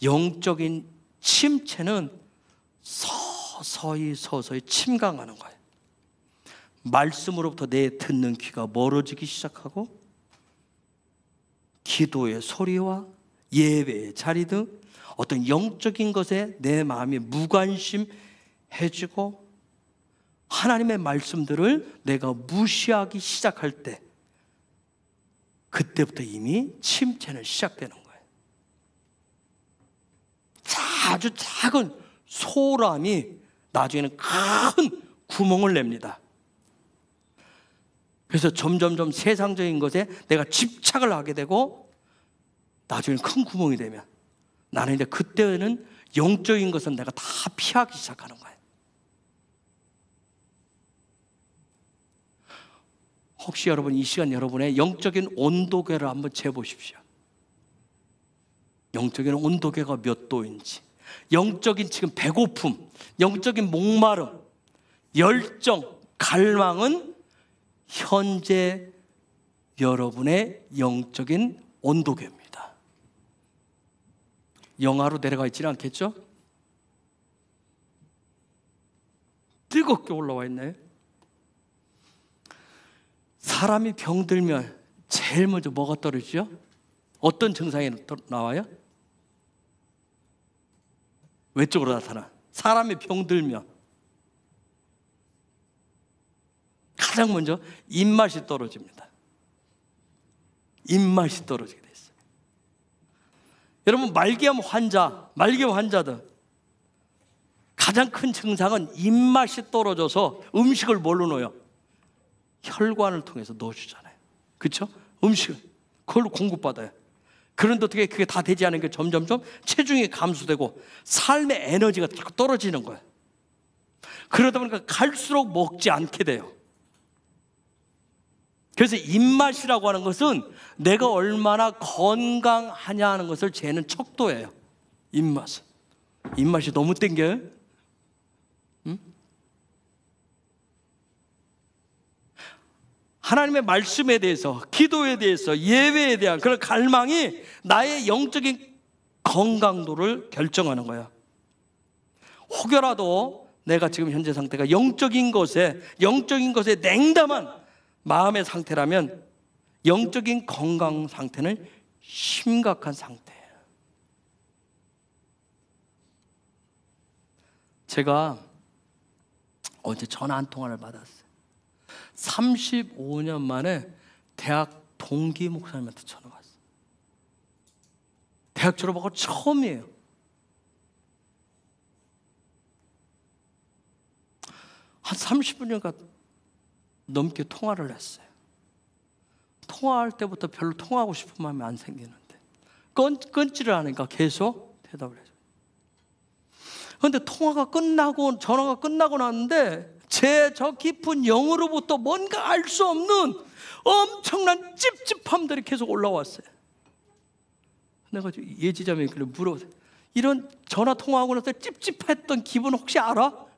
영적인 침체는 서서히 침강하는 거예요. 말씀으로부터 내 듣는 귀가 멀어지기 시작하고, 기도의 소리와 예배의 자리 등 어떤 영적인 것에 내 마음이 무관심해지고, 하나님의 말씀들을 내가 무시하기 시작할 때, 그때부터 이미 침체는 시작되는 거예요. 아주 작은 소람이 나중에는 큰 구멍을 냅니다. 그래서 점점점 세상적인 것에 내가 집착을 하게 되고, 나중에는 큰 구멍이 되면 나는 이제 그때는 영적인 것은 내가 다 피하기 시작하는 거예요. 혹시 여러분 이 시간 여러분의 영적인 온도계를 한번 재보십시오. 영적인 온도계가 몇 도인지, 영적인 지금 배고픔, 영적인 목마름, 열정, 갈망은 현재 여러분의 영적인 온도계입니다. 영하로 내려가 있지는 않겠죠? 뜨겁게 올라와 있나요? 사람이 병들면 제일 먼저 뭐가 떨어지죠? 어떤 증상이 나와요? 외적으로 나타나. 사람이 병들면 가장 먼저 입맛이 떨어집니다. 입맛이 떨어지게 돼 있어요. 여러분, 말기암 환자들 가장 큰 증상은 입맛이 떨어져서 음식을 뭘로 넣어요? 혈관을 통해서 넣어주잖아요. 그렇죠? 음식을 그걸로 공급받아요. 그런데 어떻게 그게 다 되지 않은 게 점점점 체중이 감소되고 삶의 에너지가 자꾸 떨어지는 거예요. 그러다 보니까 갈수록 먹지 않게 돼요. 그래서 입맛이라고 하는 것은 내가 얼마나 건강하냐 하는 것을 재는 척도예요. 입맛이 너무 땡겨요? 응? 하나님의 말씀에 대해서, 기도에 대해서, 예배에 대한 그런 갈망이 나의 영적인 건강도를 결정하는 거야. 혹여라도 내가 지금 현재 상태가 영적인 것에 냉담한 마음의 상태라면 영적인 건강 상태는 심각한 상태예요. 제가 어제 전화 한 통화를 받았어요. 35년 만에 대학 동기 목사님한테 전화가 왔어요. 대학 졸업하고 처음이에요. 한 30분인가 넘게 통화를 했어요. 통화할 때부터 별로 통화하고 싶은 마음이 안 생기는데 끊지를 않으니까 계속 대답을 해줘요. 그런데 전화가 끝나고 났는데 제 저 깊은 영으로부터 뭔가 알 수 없는 엄청난 찝찝함들이 계속 올라왔어요. 내가 예지자매님께 물어봤어요. 이런 전화 통화하고 나서 찝찝했던 기분 혹시 알아?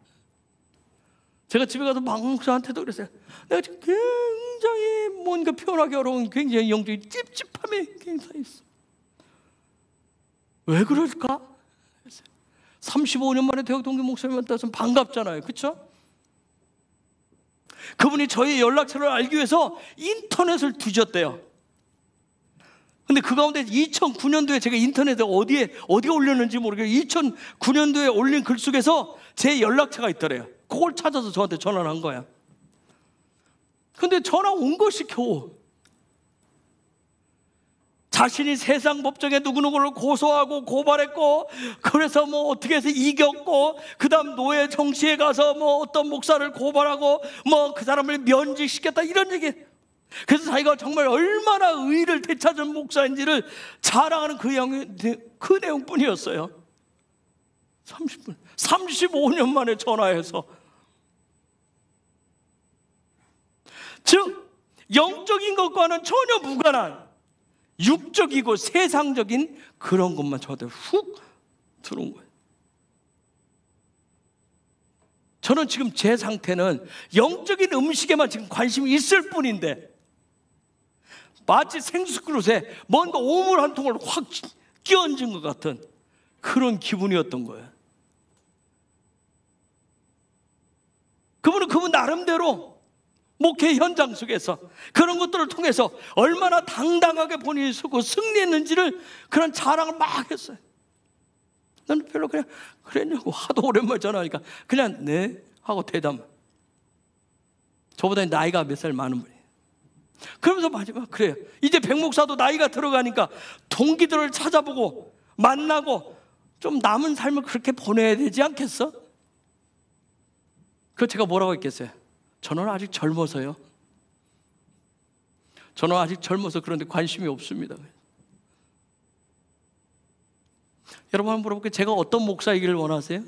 제가 집에 가서 목사한테도 그랬어요. 내가 지금 굉장히 뭔가 표현하기 어려운 굉장히 영적인 찝찝함이 굉장히 있어. 왜 그럴까? 35년 만에 대학 동기 목사님한테 와서 반갑잖아요. 그렇죠? 그분이 저희 연락처를 알기 위해서 인터넷을 뒤졌대요. 근데 그 가운데 2009년도에 제가 인터넷에 어디에 올렸는지 모르겠어요. 2009년도에 올린 글 속에서 제 연락처가 있더래요. 그걸 찾아서 저한테 전화를 한 거야. 근데 전화 온 것이 겨우 자신이 세상 법정에 누구누구를 고소하고 고발했고, 그래서 뭐 어떻게 해서 이겼고, 그 다음 노예 정시에 가서 뭐 어떤 목사를 고발하고 뭐 그 사람을 면직시켰다, 이런 얘기. 그래서 자기가 정말 얼마나 의를 되찾은 목사인지를 자랑하는 그 내용뿐이었어요. 30분, 35년 만에 전화해서. 즉 영적인 것과는 전혀 무관한 육적이고 세상적인 그런 것만 저한테 훅 들어온 거예요. 저는 지금 제 상태는 영적인 음식에만 지금 관심이 있을 뿐인데 마치 생수그릇에 뭔가 오물 한 통을 확 끼얹은 것 같은 그런 기분이었던 거예요. 그분은 그분 나름대로 목회 현장 속에서 그런 것들을 통해서 얼마나 당당하게 본인이 서고 승리했는지를 그런 자랑을 막 했어요. 나는 별로 그냥 그랬냐고 하도 오랜만에 전화하니까 그냥 네 하고 대답. 저보다 나이가 몇 살 많은 분이에요. 그러면서 마지막 그래요. 이제 백 목사도 나이가 들어가니까 동기들을 찾아보고 만나고 좀 남은 삶을 그렇게 보내야 되지 않겠어? 그 제가 뭐라고 했겠어요? 저는 아직 젊어서요. 저는 아직 젊어서 그런데 관심이 없습니다. 여러분 한번 물어볼게요. 제가 어떤 목사이기를 원하세요?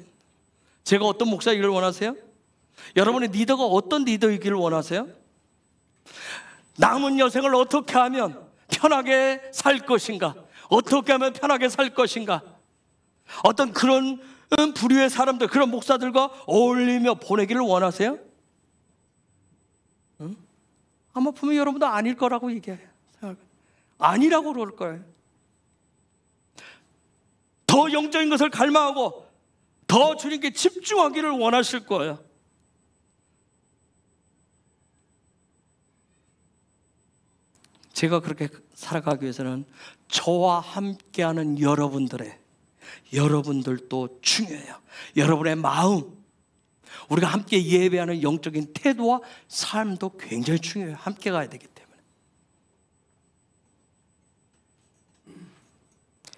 제가 어떤 목사이기를 원하세요? 여러분의 리더가 어떤 리더이기를 원하세요? 남은 여생을 어떻게 하면 편하게 살 것인가? 어떻게 하면 편하게 살 것인가? 어떤 그런 부류의 사람들, 그런 목사들과 어울리며 보내기를 원하세요? 응? 아마 보면 여러분도 아닐 거라고 얘기해요. 아니라고 그럴 거예요. 더 영적인 것을 갈망하고 더 주님께 집중하기를 원하실 거예요. 제가 그렇게 살아가기 위해서는 저와 함께하는 여러분들도 중요해요. 여러분의 마음, 우리가 함께 예배하는 영적인 태도와 삶도 굉장히 중요해요. 함께 가야 되기 때문에.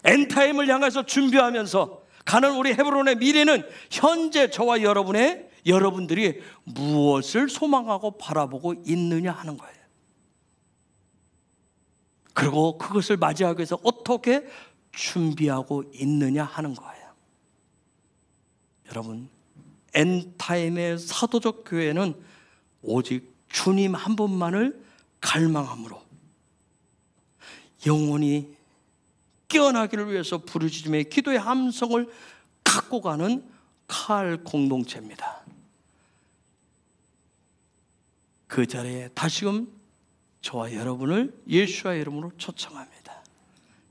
엔타임을 향해서 준비하면서 가는 우리 헤브론의 미래는 현재 저와 여러분들이 무엇을 소망하고 바라보고 있느냐 하는 거예요. 그리고 그것을 맞이하기 위해서 어떻게 준비하고 있느냐 하는 거예요. 여러분, 엔타임의 사도적 교회는 오직 주님 한 분만을 갈망함으로 영원히 깨어나기를 위해서 부르짖음의 기도의 함성을 갖고 가는 칼 공동체입니다. 그 자리에 다시금 저와 여러분을 예수의 이름으로 초청합니다.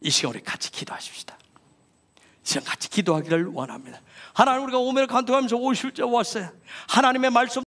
이 시간 우리 같이 기도하십시다. 이 시간 같이 기도하기를 원합니다. 하나님, 우리가 오늘 간통하면서 50절 왔어요. 하나님의 말씀